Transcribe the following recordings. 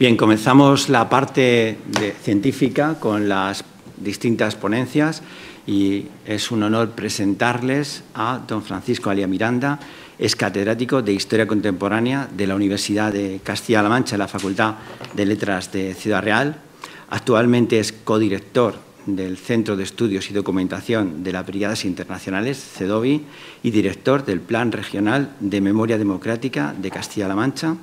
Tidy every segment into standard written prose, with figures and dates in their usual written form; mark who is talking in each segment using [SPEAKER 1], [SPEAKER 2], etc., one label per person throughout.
[SPEAKER 1] Bien, comenzamos la parte científica con las distintas ponencias y es un honor presentarles a don Francisco Alía Miranda, es catedrático de Historia Contemporánea de la Universidad de Castilla-La Mancha, en la Facultad de Letras de Ciudad Real. Actualmente es codirector del Centro de Estudios y Documentación de las Brigadas Internacionales, CEDOBI, y director del Plan Regional de Memoria Democrática de Castilla-La Mancha.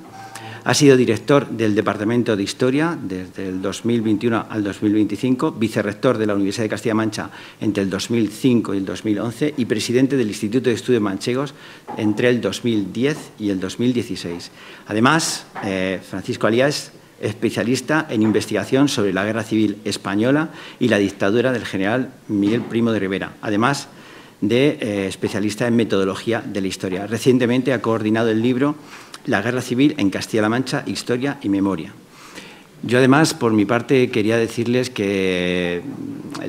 [SPEAKER 1] Ha sido director del Departamento de Historia desde el 2021 al 2025, vicerrector de la Universidad de Castilla-La Mancha entre el 2005 y el 2011 y presidente del Instituto de Estudios Manchegos entre el 2010 y el 2016. Además, Francisco Alía es especialista en investigación sobre la Guerra Civil Española y la dictadura del general Miguel Primo de Rivera, además de especialista en metodología de la historia. Recientemente ha coordinado el libro La Guerra Civil en Castilla-La Mancha, Historia y Memoria. Yo, además, por mi parte, quería decirles que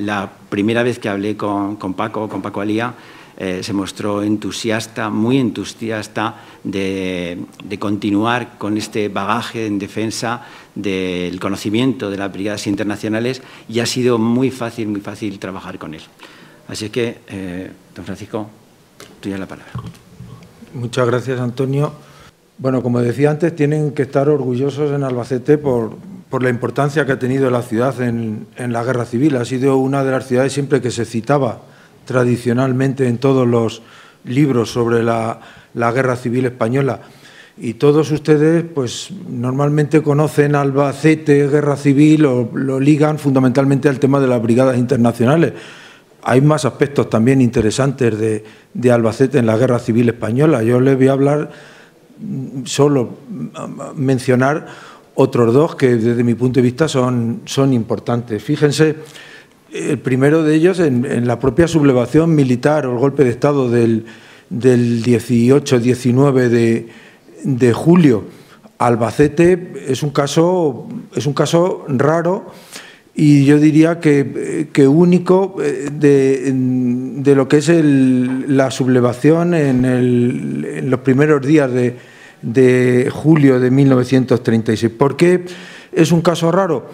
[SPEAKER 1] la primera vez que hablé con Paco Alía, se mostró entusiasta, muy entusiasta de continuar con este bagaje en defensa del conocimiento de las brigadas internacionales y ha sido muy fácil trabajar con él. Así que, don Francisco, tuya la palabra.
[SPEAKER 2] Muchas gracias, Antonio. Bueno, como decía antes, tienen que estar orgullosos en Albacete por la importancia que ha tenido la ciudad en la Guerra Civil. Ha sido una de las ciudades siempre que se citaba tradicionalmente en todos los libros sobre la Guerra Civil Española. Y todos ustedes, pues, normalmente conocen Albacete, Guerra Civil, o lo ligan fundamentalmente al tema de las brigadas internacionales. Hay más aspectos también interesantes de Albacete en la Guerra Civil Española. Yo les voy a hablar, solo mencionar otros dos que desde mi punto de vista son importantes. Fíjense, el primero de ellos en la propia sublevación militar o el golpe de Estado del 18-19 de julio. Albacete es un caso raro y yo diría que único de lo que es la sublevación en los primeros días de julio de 1936. ¿Por qué es un caso raro?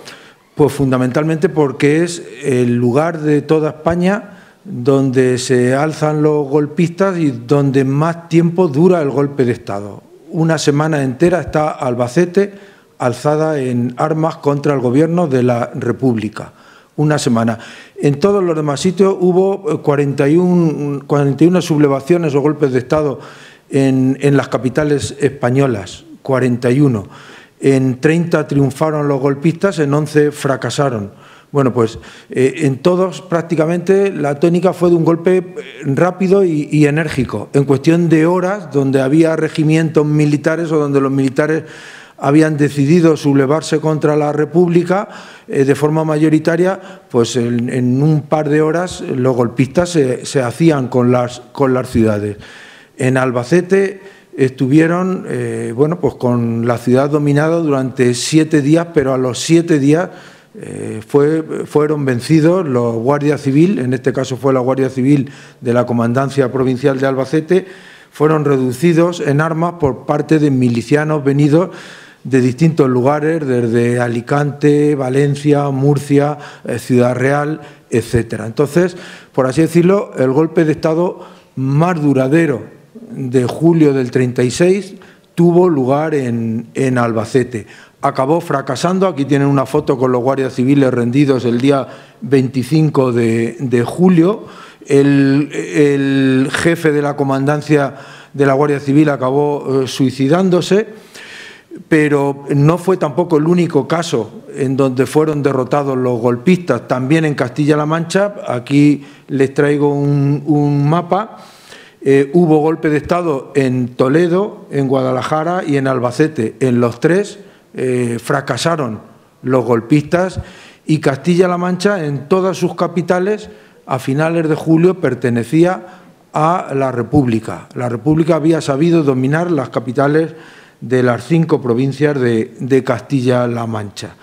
[SPEAKER 2] Pues fundamentalmente porque es el lugar de toda España donde se alzan los golpistas y donde más tiempo dura el golpe de Estado. Una semana entera está Albacete alzada en armas contra el gobierno de la República. Una semana. En todos los demás sitios hubo 41 sublevaciones o golpes de Estado en las capitales españolas, 41. En 30 triunfaron los golpistas, en 11 fracasaron. Bueno, pues en todos prácticamente la tónica fue de un golpe rápido y enérgico, en cuestión de horas, donde había regimientos militares o donde los militares habían decidido sublevarse contra la República de forma mayoritaria, pues en un par de horas los golpistas se hacían con las ciudades. En Albacete estuvieron bueno, pues con la ciudad dominada durante 7 días, pero a los 7 días fueron vencidos los guardias civiles, en este caso fue la Guardia Civil de la Comandancia Provincial de Albacete, fueron reducidos en armas por parte de milicianos venidos de distintos lugares, desde Alicante, Valencia, Murcia, Ciudad Real, etcétera. Entonces, por así decirlo, el golpe de Estado más duradero de julio del 36 tuvo lugar en Albacete. Acabó fracasando. Aquí tienen una foto con los guardias civiles rendidos el día 25 de julio. El jefe de la comandancia de la Guardia Civil acabó suicidándose, pero no fue tampoco el único caso en donde fueron derrotados los golpistas. También en Castilla-La Mancha, aquí les traigo un mapa, hubo golpe de Estado en Toledo, en Guadalajara y en Albacete. En los tres fracasaron los golpistas y Castilla-La Mancha en todas sus capitales a finales de julio pertenecía a la República. La República había sabido dominar las capitales de las 5 provincias de Castilla-La Mancha.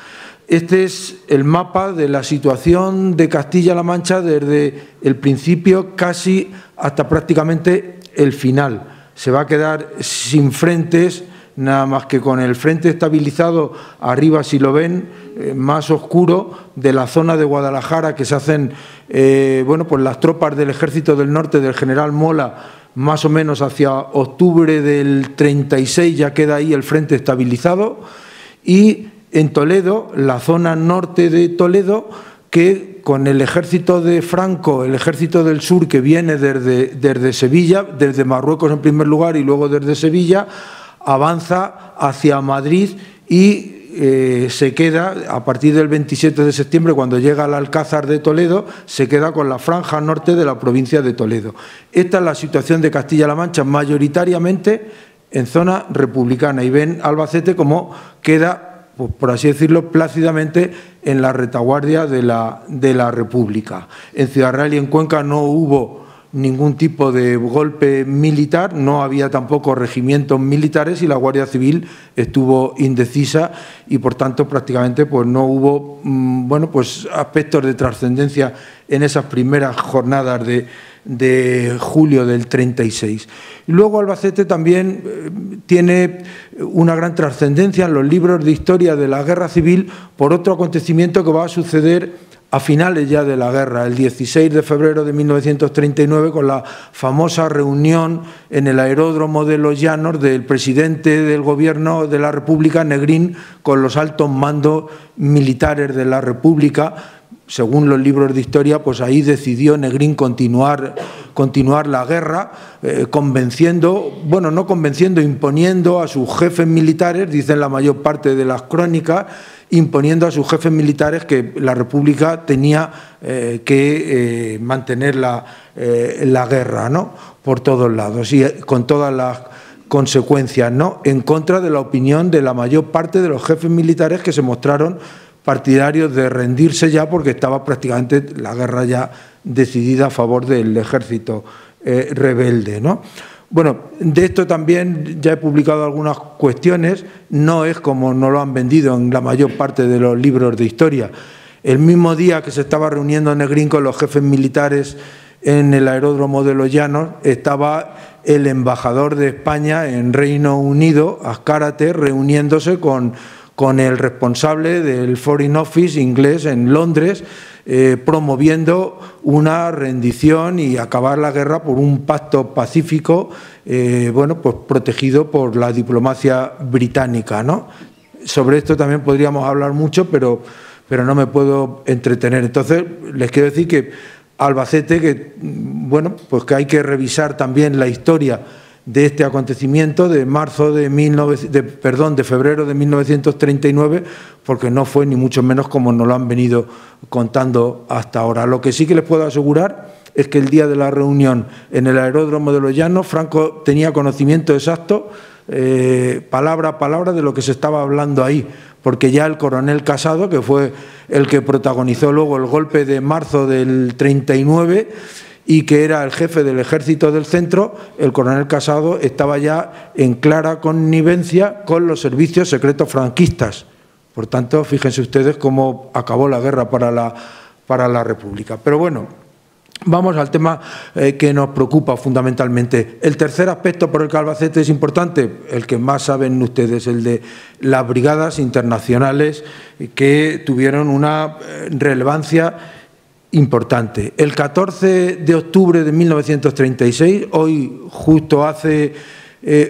[SPEAKER 2] Este es el mapa de la situación de Castilla-La Mancha desde el principio casi hasta prácticamente el final. Se va a quedar sin frentes nada más que con el frente estabilizado arriba, si lo ven, más oscuro, de la zona de Guadalajara, que se hacen bueno, pues las tropas del Ejército del Norte del general Mola, más o menos hacia octubre del 36 ya queda ahí el frente estabilizado, y en Toledo, la zona norte de Toledo, que con el ejército de Franco, el ejército del sur que viene desde Sevilla, desde Marruecos en primer lugar y luego desde Sevilla, avanza hacia Madrid y se queda, a partir del 27 de septiembre, cuando llega al Alcázar de Toledo, se queda con la franja norte de la provincia de Toledo. Esta es la situación de Castilla-La Mancha, mayoritariamente en zona republicana, y ven Albacete como queda, pues, por así decirlo, plácidamente en la retaguardia de la República. En Ciudad Real y en Cuenca no hubo ningún tipo de golpe militar, no había tampoco regimientos militares y la Guardia Civil estuvo indecisa y, por tanto, prácticamente pues no hubo bueno, pues aspectos de trascendencia en esas primeras jornadas de julio del 36. Y luego Albacete también tiene una gran trascendencia en los libros de historia de la Guerra Civil por otro acontecimiento que va a suceder a finales ya de la guerra, el 16 de febrero de 1939, con la famosa reunión en el aeródromo de Los Llanos del presidente del Gobierno de la República, Negrín, con los altos mandos militares de la República. Según los libros de historia, pues ahí decidió Negrín continuar la guerra, convenciendo, bueno, no convenciendo, imponiendo a sus jefes militares, dicen la mayor parte de las crónicas, imponiendo a sus jefes militares que la República tenía que mantener la guerra, ¿no?, por todos lados y con todas las consecuencias, ¿no?, en contra de la opinión de la mayor parte de los jefes militares, que se mostraron partidarios de rendirse ya porque estaba prácticamente la guerra ya decidida a favor del ejército rebelde, ¿no? Bueno, de esto también ya he publicado algunas cuestiones, no es como nos lo han vendido en la mayor parte de los libros de historia. El mismo día que se estaba reuniendo Negrín con los jefes militares en el aeródromo de Los Llanos, estaba el embajador de España en Reino Unido, Azcárate, reuniéndose con el responsable del Foreign Office inglés en Londres, promoviendo una rendición y acabar la guerra por un pacto pacífico, bueno, pues protegido por la diplomacia británica, ¿no? Sobre esto también podríamos hablar mucho, pero no me puedo entretener. Entonces, les quiero decir que Albacete, que bueno, pues que hay que revisar también la historia de este acontecimiento de febrero de 1939, porque no fue ni mucho menos como nos lo han venido contando hasta ahora. Lo que sí que les puedo asegurar es que el día de la reunión en el aeródromo de Los Llanos, Franco tenía conocimiento exacto, palabra a palabra, de lo que se estaba hablando ahí, porque ya el coronel Casado, que fue el que protagonizó luego el golpe de marzo del 39, y que era el jefe del ejército del centro, el coronel Casado estaba ya en clara connivencia con los servicios secretos franquistas. Por tanto, fíjense ustedes cómo acabó la guerra para la República. Pero bueno, vamos al tema que nos preocupa fundamentalmente. El tercer aspecto por el que Albacete es importante, el que más saben ustedes, el de las brigadas internacionales que tuvieron una relevancia importante. El 14 de octubre de 1936, hoy justo hace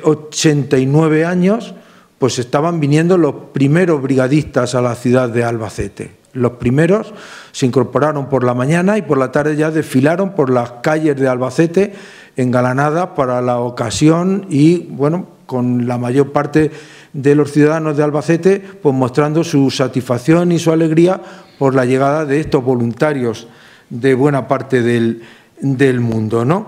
[SPEAKER 2] 89 años, pues estaban viniendo los primeros brigadistas a la ciudad de Albacete. Los primeros se incorporaron por la mañana y por la tarde ya desfilaron por las calles de Albacete engalanadas para la ocasión y, bueno, con la mayor parte de los ciudadanos de Albacete pues mostrando su satisfacción y su alegría por la llegada de estos voluntarios de buena parte del mundo, ¿no?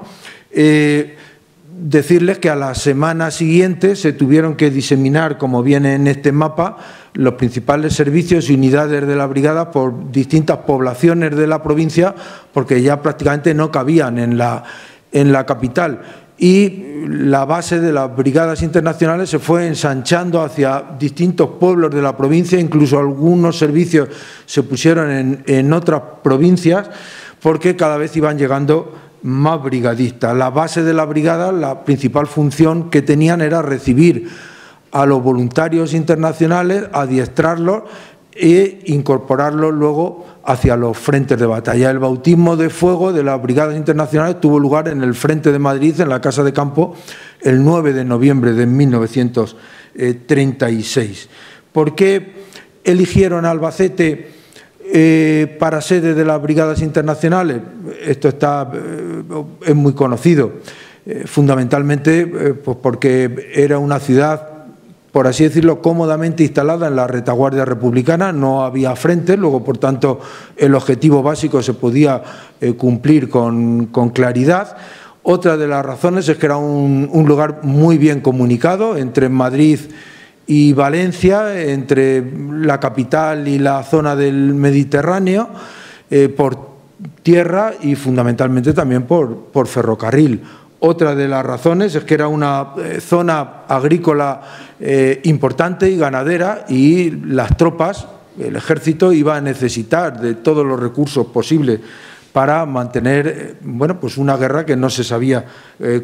[SPEAKER 2] Decirles que a la semana siguiente se tuvieron que diseminar, como viene en este mapa, los principales servicios y unidades de la brigada por distintas poblaciones de la provincia, porque ya prácticamente no cabían en la capital. Y la base de las brigadas internacionales se fue ensanchando hacia distintos pueblos de la provincia, incluso algunos servicios se pusieron en otras provincias, porque cada vez iban llegando más brigadistas. La base de la brigada, la principal función que tenían era recibir a los voluntarios internacionales, adiestrarlos e incorporarlos luego hacia los frentes de batalla. El bautismo de fuego de las brigadas internacionales tuvo lugar en el Frente de Madrid, en la Casa de Campo, el 9 de noviembre de 1936. ¿Por qué eligieron Albacete para sede de las brigadas internacionales? Esto es muy conocido, fundamentalmente pues porque era una ciudad, por así decirlo, cómodamente instalada en la retaguardia republicana, no había frentes, luego por tanto el objetivo básico se podía cumplir con claridad. Otra de las razones es que era un lugar muy bien comunicado entre Madrid y Valencia, entre la capital y la zona del Mediterráneo, por tierra y fundamentalmente también por ferrocarril. Otra de las razones es que era una zona agrícola importante y ganadera, y las tropas, el ejército, iba a necesitar de todos los recursos posibles para mantener pues una guerra que no se sabía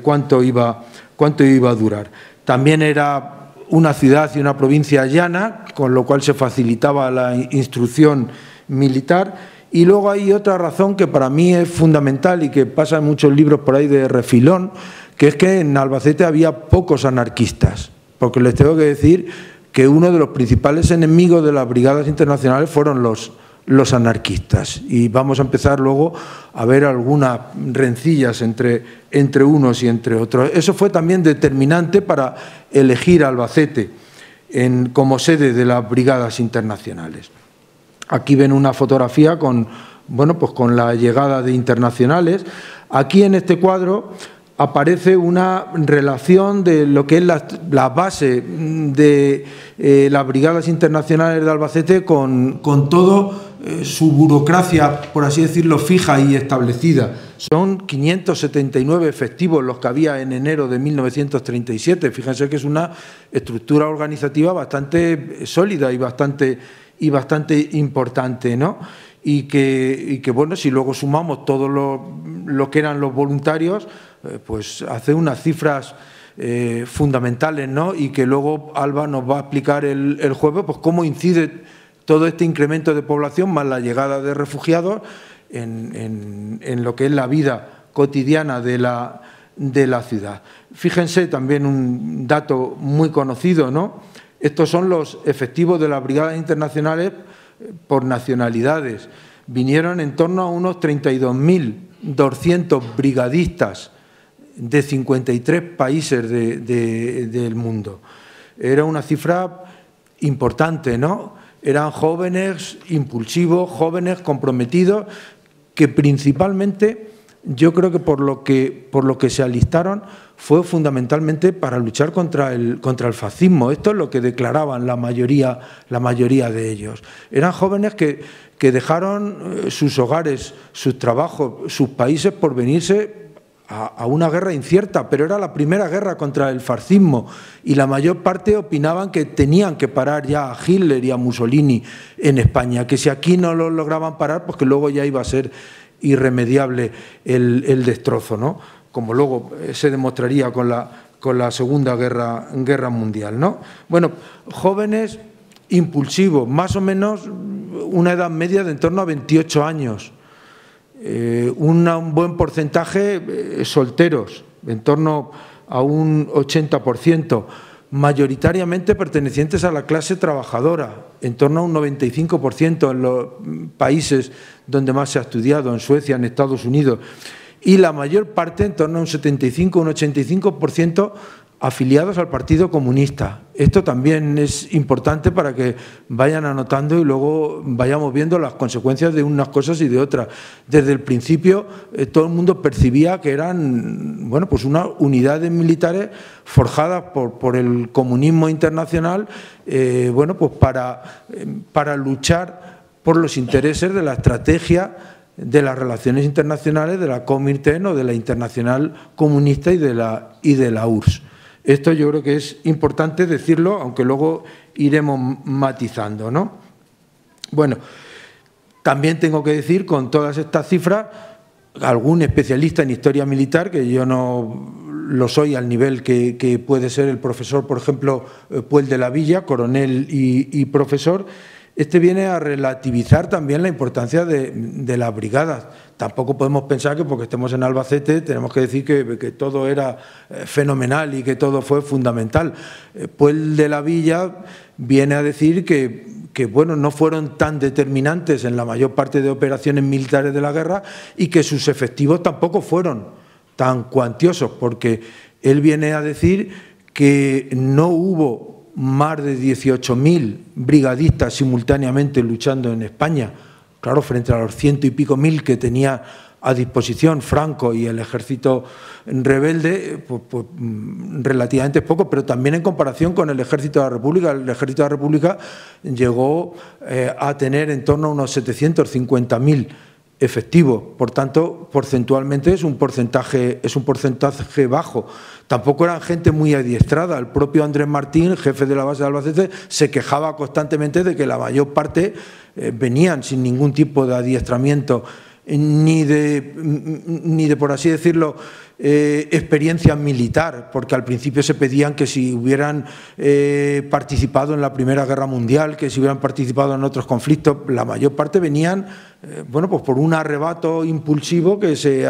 [SPEAKER 2] cuánto iba a durar. También era una ciudad y una provincia llana, con lo cual se facilitaba la instrucción militar. Y luego hay otra razón que para mí es fundamental y que pasa en muchos libros por ahí de refilón, que es que en Albacete había pocos anarquistas, porque les tengo que decir que uno de los principales enemigos de las brigadas internacionales fueron los anarquistas, y vamos a empezar luego a ver algunas rencillas entre unos y entre otros. Eso fue también determinante para elegir Albacete como sede de las brigadas internacionales. Aquí ven una fotografía con la llegada de internacionales. Aquí en este cuadro aparece una relación de lo que es la base de las brigadas internacionales de Albacete con todo su burocracia, por así decirlo, fija y establecida. Son 579 efectivos los que había en enero de 1937. Fíjense que es una estructura organizativa bastante sólida y bastante importante, ¿no? Y que bueno, si luego sumamos todo lo que eran los voluntarios, pues hace unas cifras fundamentales, ¿no? Y que luego Alba nos va a explicar el jueves, pues cómo incide todo este incremento de población más la llegada de refugiados en lo que es la vida cotidiana de la ciudad. Fíjense también un dato muy conocido, ¿no? Estos son los efectivos de las brigadas internacionales por nacionalidades. Vinieron en torno a unos 32.200 brigadistas de 53 países del mundo. Era una cifra importante, ¿no? Eran jóvenes impulsivos, jóvenes comprometidos, que principalmente, yo creo que por lo que se alistaron fue fundamentalmente para luchar contra el fascismo. Esto es lo que declaraban la mayoría de ellos. Eran jóvenes que dejaron sus hogares, sus trabajos, sus países por venirse a una guerra incierta, pero era la primera guerra contra el fascismo, y la mayor parte opinaban que tenían que parar ya a Hitler y a Mussolini en España, que si aquí no lo lograban parar, pues que luego ya iba a ser irremediable el destrozo, ¿no? Como luego se demostraría con la Segunda Guerra Mundial, ¿no? Bueno, jóvenes impulsivos, más o menos una edad media de en torno a 28 años, un buen porcentaje solteros, en torno a un 80%, mayoritariamente pertenecientes a la clase trabajadora, en torno a un 95% en los países donde más se ha estudiado, en Suecia, en Estados Unidos, y la mayor parte, en torno a un 75, un 85%, afiliados al Partido Comunista. Esto también es importante para que vayan anotando y luego vayamos viendo las consecuencias de unas cosas y de otras. Desde el principio todo el mundo percibía que eran pues unas unidades militares forjadas por el comunismo internacional pues para luchar por los intereses de la estrategia de las relaciones internacionales, de la Comintern o de la Internacional Comunista y de la URSS. Esto yo creo que es importante decirlo, aunque luego iremos matizando, ¿no? Bueno, también tengo que decir, con todas estas cifras, algún especialista en historia militar, que yo no lo soy al nivel que puede ser el profesor, por ejemplo, Puel de la Villa, coronel y profesor. Este viene a relativizar también la importancia de las brigadas. Tampoco podemos pensar que porque estemos en Albacete tenemos que decir que todo era fenomenal y que todo fue fundamental. Puel de la Villa viene a decir que bueno, no fueron tan determinantes en la mayor parte de operaciones militares de la guerra y que sus efectivos tampoco fueron tan cuantiosos, porque él viene a decir que no hubo más de 18.000 brigadistas simultáneamente luchando en España, claro, frente a los 100 y pico mil que tenía a disposición Franco y el ejército rebelde, pues relativamente poco, pero también en comparación con el ejército de la República. El ejército de la República llegó a tener en torno a unos 750.000 efectivos, por tanto, porcentualmente es un porcentaje bajo. Tampoco eran gente muy adiestrada. El propio Andrés Martín, jefe de la base de Albacete, se quejaba constantemente de que la mayor parte venían sin ningún tipo de adiestramiento ni de por así decirlo, experiencia militar, porque al principio se pedían que si hubieran participado en la Primera Guerra Mundial, que si hubieran participado en otros conflictos. La mayor parte venían bueno, pues por un arrebato impulsivo que se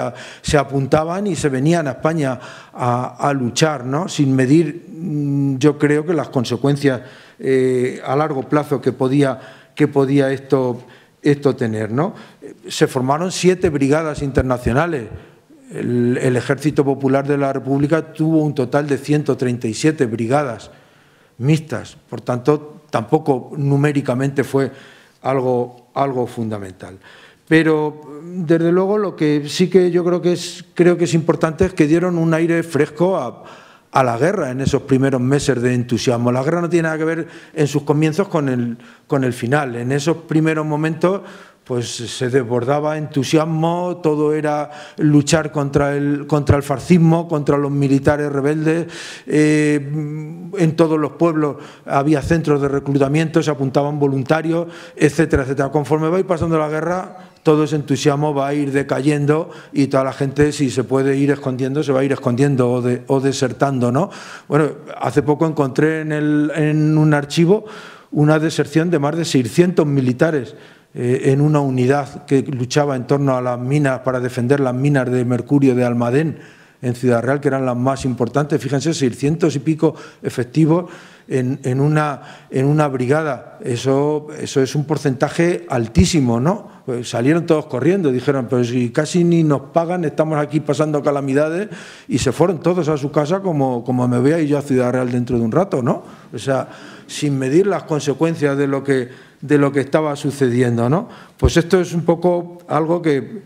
[SPEAKER 2] apuntaban y se venían a España a luchar, ¿no? Sin medir, yo creo, que las consecuencias a largo plazo que podía esto tener, ¿no? Se formaron 7 brigadas internacionales. El Ejército Popular de la República tuvo un total de 137 brigadas mixtas. Por tanto, tampoco numéricamente fue algo fundamental. Pero, desde luego, lo que sí que yo creo que es importante es que dieron un aire fresco a la guerra en esos primeros meses de entusiasmo. La guerra no tiene nada que ver en sus comienzos con el final. En esos primeros momentos pues se desbordaba entusiasmo, todo era luchar contra el fascismo, contra los militares rebeldes. En todos los pueblos había centros de reclutamiento, se apuntaban voluntarios, etcétera, etcétera. Conforme va a ir pasando la guerra, todo ese entusiasmo va a ir decayendo y toda la gente, si se puede ir escondiendo, se va a ir escondiendo o desertando, ¿no? Bueno, hace poco encontré en un archivo una deserción de más de 600 militares en una unidad que luchaba en torno a las minas, para defender las minas de mercurio de Almadén en Ciudad Real, que eran las más importantes. Fíjense, 600 y pico efectivos en una brigada. Eso es un porcentaje altísimo, ¿no? Pues salieron todos corriendo, dijeron, pero si casi ni nos pagan, estamos aquí pasando calamidades, y se fueron todos a su casa como me voy a ir yo a Ciudad Real dentro de un rato, ¿no? O sea, sin medir las consecuencias de lo que estaba sucediendo, ¿no? Pues esto es un poco algo que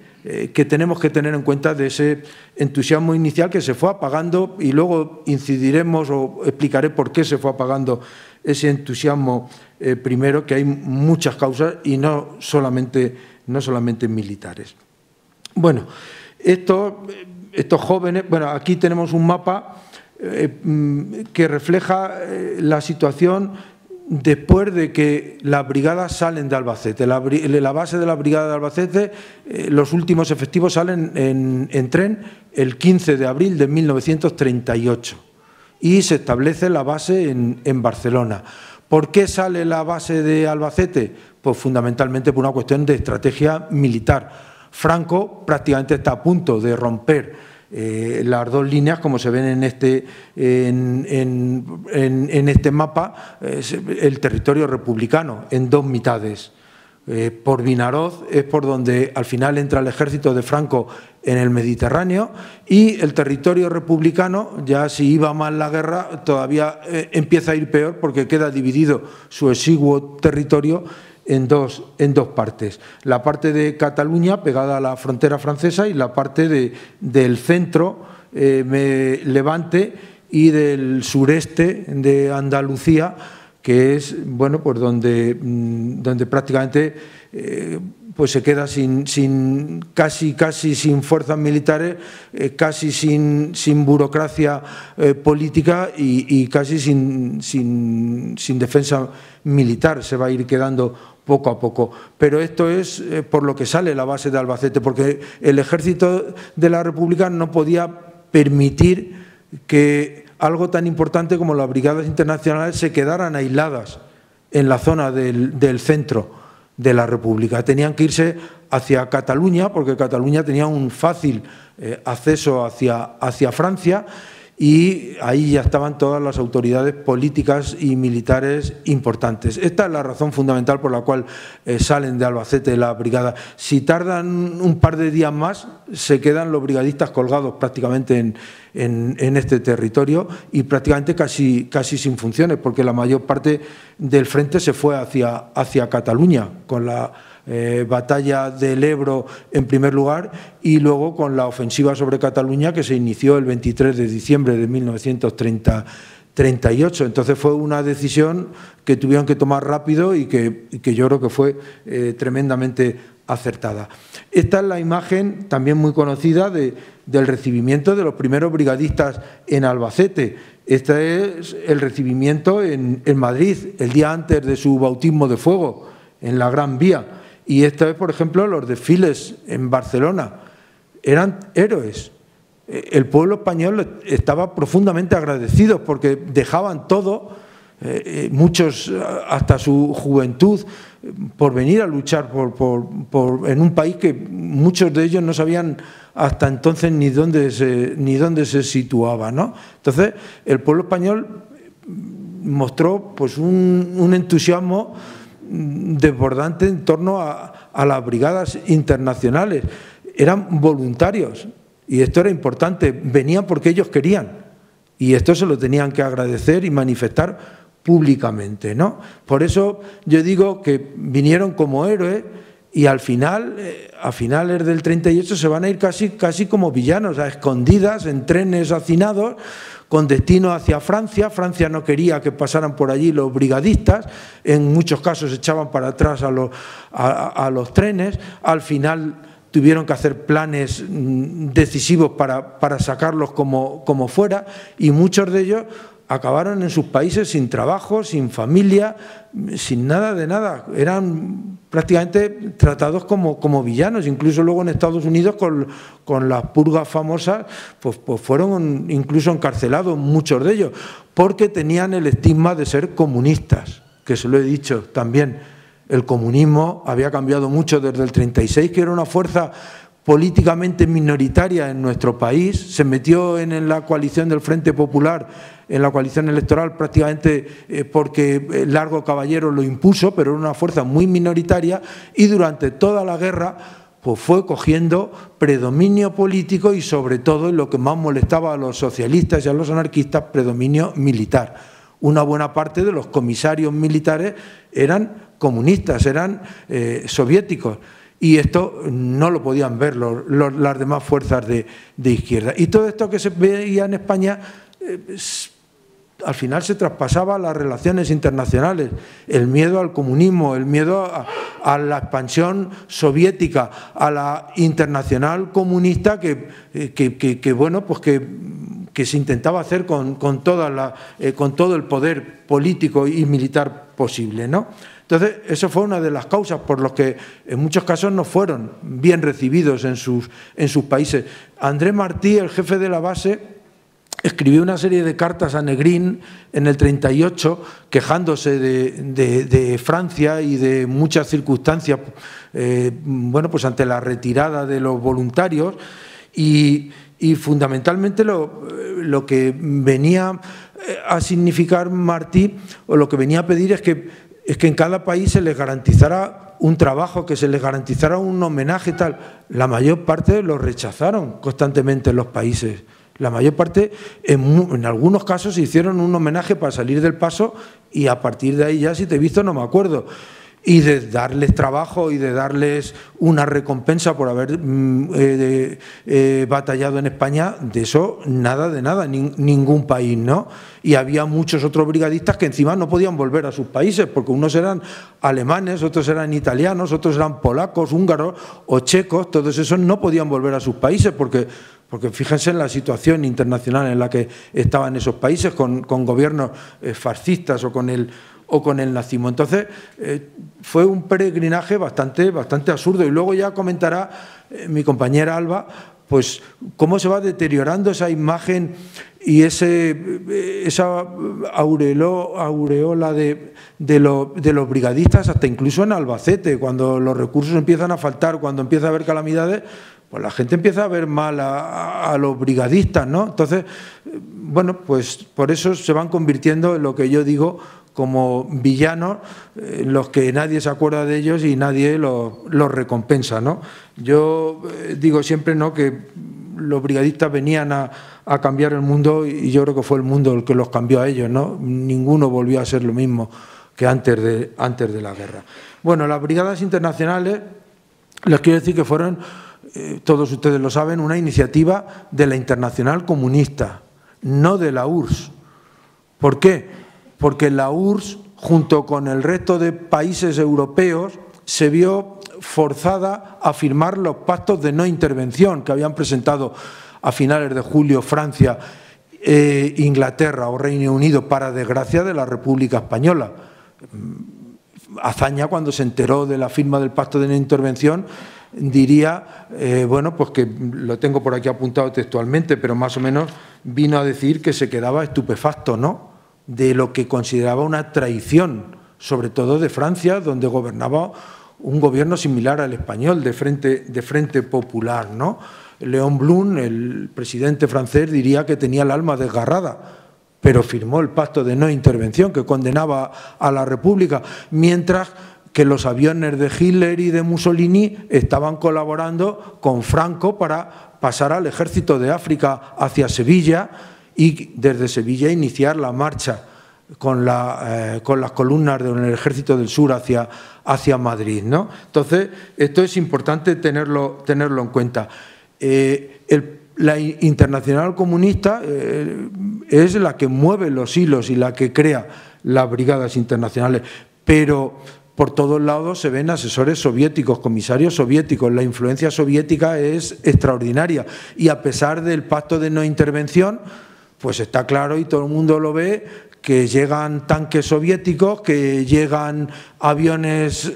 [SPEAKER 2] tenemos que tener en cuenta, de ese entusiasmo inicial que se fue apagando, y luego incidiremos o explicaré por qué se fue apagando ese entusiasmo primero, que hay muchas causas y no solamente militares. Bueno, estos jóvenes, bueno, aquí tenemos un mapa que refleja la situación después de que las brigadas salen de Albacete. La base de la brigada de Albacete, los últimos efectivos salen en tren el 15 de abril de 1938 y se establece la base en Barcelona. ¿Por qué sale la base de Albacete? Pues fundamentalmente por una cuestión de estrategia militar. Franco prácticamente está a punto de romper las dos líneas, como se ven en este mapa, el territorio republicano en dos mitades. Por Vinaroz es por donde al final entra el ejército de Franco en el Mediterráneo, y el territorio republicano, ya si iba mal la guerra, todavía empieza a ir peor, porque queda dividido su exiguo territorio en dos partes. La parte de Cataluña, pegada a la frontera francesa, y la parte del centro, Levante, y del sureste de Andalucía, que es, bueno, pues donde prácticamente pues se queda casi sin fuerzas militares, casi sin burocracia política y casi sin defensa militar. Se va a ir quedando poco a poco. Pero esto es por lo que sale la base de Albacete, porque el ejército de la República no podía permitir que algo tan importante como las brigadas internacionales se quedaran aisladas en la zona del centro de la República. Tenían que irse hacia Cataluña, porque Cataluña tenía un fácil acceso hacia Francia, y ahí ya estaban todas las autoridades políticas y militares importantes. Esta es la razón fundamental por la cual salen de Albacete la brigada. Si tardan un par de días más, se quedan los brigadistas colgados prácticamente en este territorio y prácticamente casi sin funciones, porque la mayor parte del frente se fue hacia Cataluña, con la batalla del Ebro en primer lugar y luego con la ofensiva sobre Cataluña que se inició el 23 de diciembre de 1938. Entonces fue una decisión que tuvieron que tomar rápido y que yo creo que fue tremendamente acertada. Esta es la imagen también muy conocida del recibimiento de los primeros brigadistas en Albacete. Este es el recibimiento en Madrid, el día antes de su bautismo de fuego, en la Gran Vía. Y esta es, por ejemplo, los desfiles en Barcelona. Eran héroes. El pueblo español estaba profundamente agradecido porque dejaban todo, muchos hasta su juventud, por venir a luchar en un país que muchos de ellos no sabían hasta entonces ni dónde se situaba, ¿no? Entonces, el pueblo español mostró pues un entusiasmo desbordante en torno a las brigadas internacionales. Eran voluntarios y esto era importante, venían porque ellos querían y esto se lo tenían que agradecer y manifestar públicamente, ¿no? Por eso yo digo que vinieron como héroes y al final, a finales del 38 se van a ir casi como villanos, a escondidas, en trenes hacinados, con destino hacia Francia. Francia no quería que pasaran por allí los brigadistas, en muchos casos echaban para atrás a los trenes, al final tuvieron que hacer planes decisivos para sacarlos como fuera y muchos de ellos acabaron en sus países sin trabajo, sin familia, sin nada de nada. Eran prácticamente tratados como villanos. Incluso luego en Estados Unidos con las purgas famosas pues fueron incluso encarcelados muchos de ellos porque tenían el estigma de ser comunistas, que se lo he dicho también. El comunismo había cambiado mucho desde el 36, que era una fuerza políticamente minoritaria en nuestro país, se metió en la coalición del Frente Popular, en la coalición electoral prácticamente porque Largo Caballero lo impuso, pero era una fuerza muy minoritaria y durante toda la guerra pues fue cogiendo predominio político y sobre todo, en lo que más molestaba a los socialistas y a los anarquistas, predominio militar. Una buena parte de los comisarios militares eran comunistas, eran soviéticos. Y esto no lo podían ver las demás fuerzas de izquierda. Y todo esto que se veía en España, al final se traspasaba a las relaciones internacionales. El miedo al comunismo, el miedo a la expansión soviética, a la internacional comunista que se intentaba hacer con todo el poder político y militar posible, ¿no? Entonces, eso fue una de las causas por las que en muchos casos no fueron bien recibidos en sus países. André Martí, el jefe de la base, escribió una serie de cartas a Negrín en el 38 quejándose de Francia y de muchas circunstancias pues ante la retirada de los voluntarios y fundamentalmente lo que venía a significar Martí o lo que venía a pedir es que en cada país se les garantizara un trabajo, que se les garantizara un homenaje tal. La mayor parte lo rechazaron constantemente en los países. La mayor parte, en algunos casos, se hicieron un homenaje para salir del paso y a partir de ahí ya, si te he visto, no me acuerdo. Y de darles trabajo y de darles una recompensa por haber batallado en España, de eso nada de nada, ningún país, ¿no? Y había muchos otros brigadistas que encima no podían volver a sus países, porque unos eran alemanes, otros eran italianos, otros eran polacos, húngaros o checos, todos esos no podían volver a sus países porque fíjense en la situación internacional en la que estaban esos países, con gobiernos fascistas o con el nazismo. Entonces, fue un peregrinaje bastante absurdo. Y luego ya comentará mi compañera Alba pues cómo se va deteriorando esa imagen y esa aureola de los brigadistas, hasta incluso en Albacete, cuando los recursos empiezan a faltar, cuando empieza a haber calamidades, pues la gente empieza a ver mal a los brigadistas, ¿no? Entonces, bueno, pues por eso se van convirtiendo en lo que yo digo como villanos, los que nadie se acuerda de ellos y nadie los recompensa, ¿no? Yo digo siempre, ¿no?, que los brigadistas venían a cambiar el mundo y yo creo que fue el mundo el que los cambió a ellos, ¿no? Ninguno volvió a ser lo mismo que antes de la guerra. Bueno, las brigadas internacionales, les quiero decir que fueron, todos ustedes lo saben, una iniciativa de la Internacional Comunista, no de la URSS. ¿Por qué? Porque la URSS, junto con el resto de países europeos, se vio forzada a firmar los pactos de no intervención que habían presentado a finales de julio Francia, Inglaterra o Reino Unido, para desgracia de la República Española. Azaña, cuando se enteró de la firma del pacto de no intervención, diría, bueno, pues que lo tengo por aquí apuntado textualmente, pero más o menos vino a decir que se quedaba estupefacto, ¿no?, de lo que consideraba una traición, sobre todo de Francia, donde gobernaba un gobierno similar al español, de Frente Popular, ¿no? Léon Blum, el presidente francés, diría que tenía el alma desgarrada, pero firmó el pacto de no intervención que condenaba a la República, mientras que los aviones de Hitler y de Mussolini estaban colaborando con Franco para pasar al ejército de África hacia Sevilla y desde Sevilla iniciar la marcha con las columnas del Ejército del Sur hacia Madrid, ¿no? Entonces, esto es importante tenerlo en cuenta. La Internacional Comunista es la que mueve los hilos y la que crea las brigadas internacionales, pero por todos lados se ven asesores soviéticos, comisarios soviéticos. La influencia soviética es extraordinaria y a pesar del pacto de no intervención, pues está claro y todo el mundo lo ve, que llegan tanques soviéticos, que llegan aviones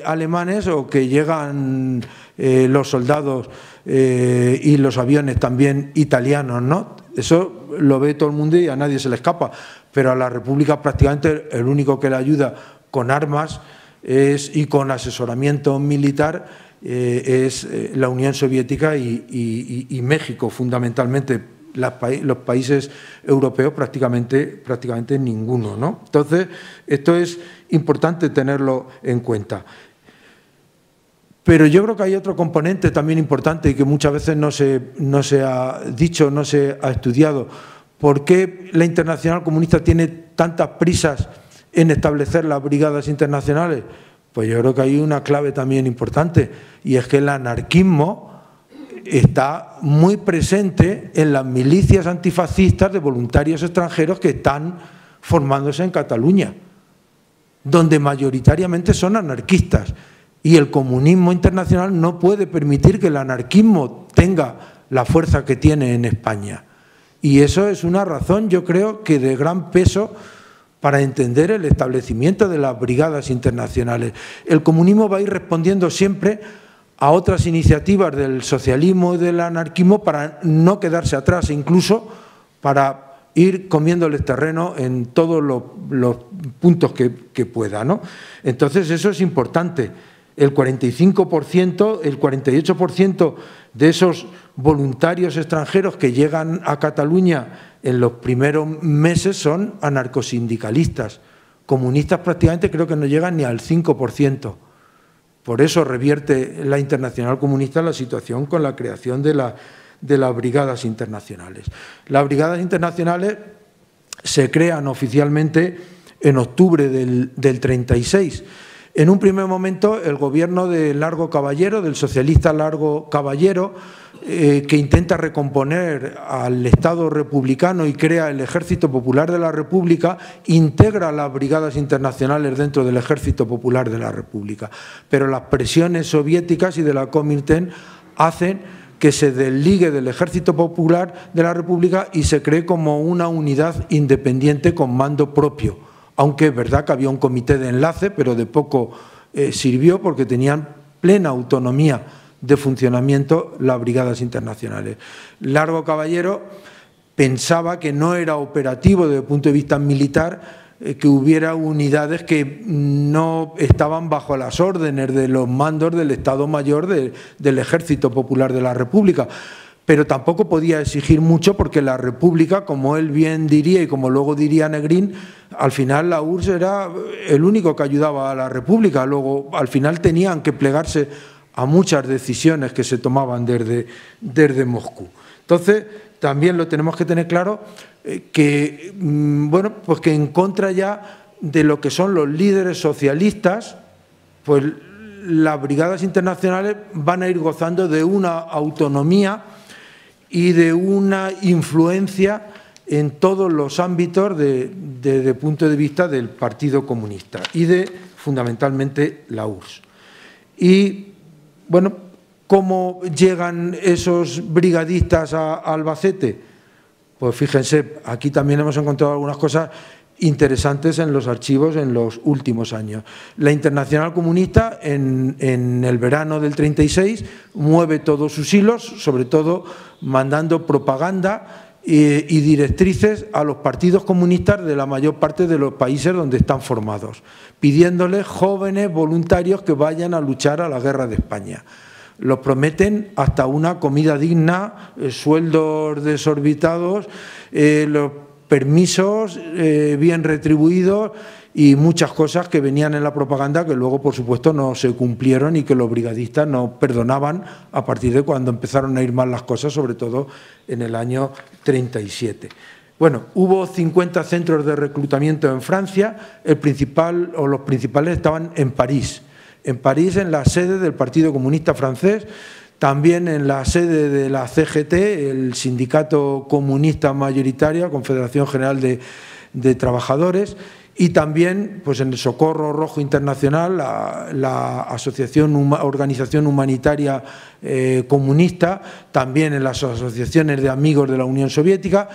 [SPEAKER 2] alemanes o que llegan los soldados y los aviones también italianos, ¿no? Eso lo ve todo el mundo y a nadie se le escapa, pero a la República prácticamente el único que le ayuda con armas y con asesoramiento militar es la Unión Soviética y México, fundamentalmente. Los países europeos prácticamente ninguno, ¿no? Entonces, esto es importante tenerlo en cuenta. Pero yo creo que hay otro componente también importante y que muchas veces no se ha dicho, no se ha estudiado. ¿Por qué la Internacional Comunista tiene tantas prisas en establecer las brigadas internacionales? Pues yo creo que hay una clave también importante, y es que el anarquismo está muy presente en las milicias antifascistas de voluntarios extranjeros que están formándose en Cataluña, donde mayoritariamente son anarquistas, y el comunismo internacional no puede permitir que el anarquismo tenga la fuerza que tiene en España. Y eso es una razón, yo creo, que de gran peso para entender el establecimiento de las brigadas internacionales. El comunismo va a ir respondiendo siempre a otras iniciativas del socialismo y del anarquismo para no quedarse atrás, e incluso para ir comiéndoles terreno en todos los puntos que pueda, ¿no? Entonces, eso es importante. El 45%, el 48% de esos voluntarios extranjeros que llegan a Cataluña en los primeros meses son anarcosindicalistas. Comunistas prácticamente creo que no llegan ni al 5%. Por eso revierte la Internacional Comunista la situación con la creación de las brigadas internacionales. Las brigadas internacionales se crean oficialmente en octubre del 36. En un primer momento, el gobierno de Largo Caballero, del socialista Largo Caballero, que intenta recomponer al Estado republicano y crea el Ejército Popular de la República, integra las brigadas internacionales dentro del Ejército Popular de la República. Pero las presiones soviéticas y de la Comintern hacen que se desligue del Ejército Popular de la República y se cree como una unidad independiente con mando propio. Aunque es verdad que había un comité de enlace, pero de poco sirvió porque tenían plena autonomía de funcionamiento las brigadas internacionales. Largo Caballero pensaba que no era operativo desde el punto de vista militar que hubiera unidades que no estaban bajo las órdenes de los mandos del Estado Mayor del Ejército Popular de la República. Pero tampoco podía exigir mucho porque la República, como él bien diría y como luego diría Negrín, al final la URSS era el único que ayudaba a la República. Luego, al final tenían que plegarse a muchas decisiones que se tomaban desde Moscú. Entonces, también lo tenemos que tener claro que, bueno, pues que en contra ya de lo que son los líderes socialistas, pues las brigadas internacionales van a ir gozando de una autonomía y de una influencia en todos los ámbitos desde el punto de vista del Partido Comunista y de, fundamentalmente, la URSS. Y, bueno, ¿cómo llegan esos brigadistas a Albacete? Pues fíjense, aquí también hemos encontrado algunas cosas interesantes en los archivos en los últimos años. La Internacional Comunista en el verano del 36 mueve todos sus hilos, sobre todo mandando propaganda y directrices a los partidos comunistas de la mayor parte de los países donde están formados, pidiéndoles jóvenes voluntarios que vayan a luchar a la guerra de España. Los prometen hasta una comida digna, sueldos desorbitados, los permisos bien retribuidos y muchas cosas que venían en la propaganda que luego, por supuesto, no se cumplieron y que los brigadistas no perdonaban a partir de cuando empezaron a ir mal las cosas, sobre todo en el año 37. Bueno, hubo 50 centros de reclutamiento en Francia, los principales estaban en París. En París, en la sede del Partido Comunista Francés, también en la sede de la CGT, el sindicato comunista mayoritario, Confederación General de Trabajadores, y también pues en el Socorro Rojo Internacional, la organización humanitaria comunista, también en las asociaciones de amigos de la Unión Soviética,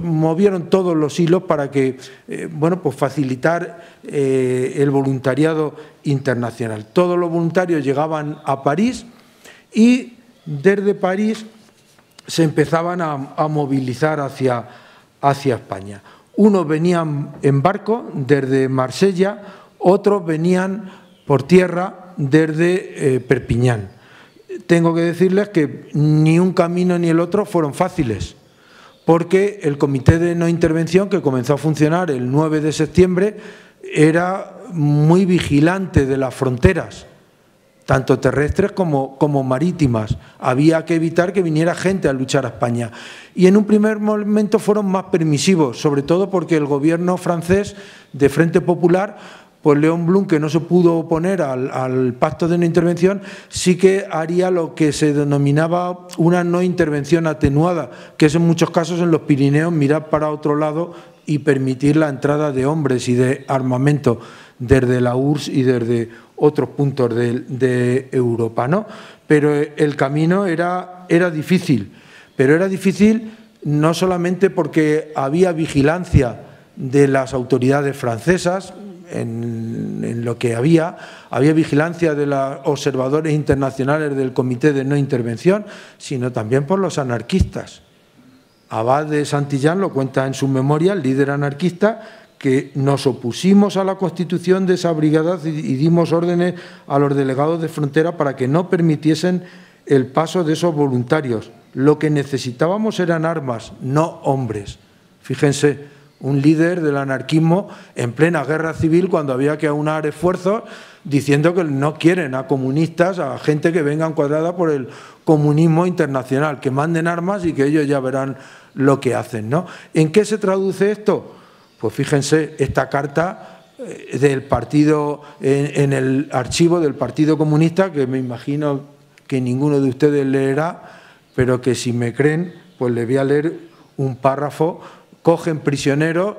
[SPEAKER 2] movieron todos los hilos para que, bueno, pues facilitar el voluntariado internacional. Todos los voluntarios llegaban a París y desde París se empezaban a movilizar hacia España. Unos venían en barco desde Marsella, otros venían por tierra desde Perpiñán. Tengo que decirles que ni un camino ni el otro fueron fáciles, porque el Comité de No Intervención, que comenzó a funcionar el 9 de septiembre, era muy vigilante de las fronteras, tanto terrestres como marítimas. Había que evitar que viniera gente a luchar a España. Y en un primer momento fueron más permisivos, sobre todo porque el gobierno francés de Frente Popular, pues Léon Blum, que no se pudo oponer al pacto de no intervención, sí que haría lo que se denominaba una no intervención atenuada, que es en muchos casos en los Pirineos mirar para otro lado y permitir la entrada de hombres y de armamento desde la URSS y desde otros puntos de Europa, ¿no? Pero el camino era difícil, pero era difícil no solamente porque había vigilancia de las autoridades francesas en lo que había vigilancia de los observadores internacionales del Comité de No Intervención, sino también por los anarquistas. Abad de Santillán lo cuenta en su memoria, el líder anarquista, que nos opusimos a la constitución de esa brigada y dimos órdenes a los delegados de frontera para que no permitiesen el paso de esos voluntarios. Lo que necesitábamos eran armas, no hombres. Fíjense, un líder del anarquismo en plena guerra civil, cuando había que aunar esfuerzos, diciendo que no quieren a comunistas, a gente que venga encuadrada por el comunismo internacional, que manden armas y que ellos ya verán lo que hacen, ¿no? ¿En qué se traduce esto? Pues fíjense, esta carta del partido, en el archivo del Partido Comunista, que me imagino que ninguno de ustedes leerá, pero que si me creen, pues les voy a leer un párrafo. Cogen prisioneros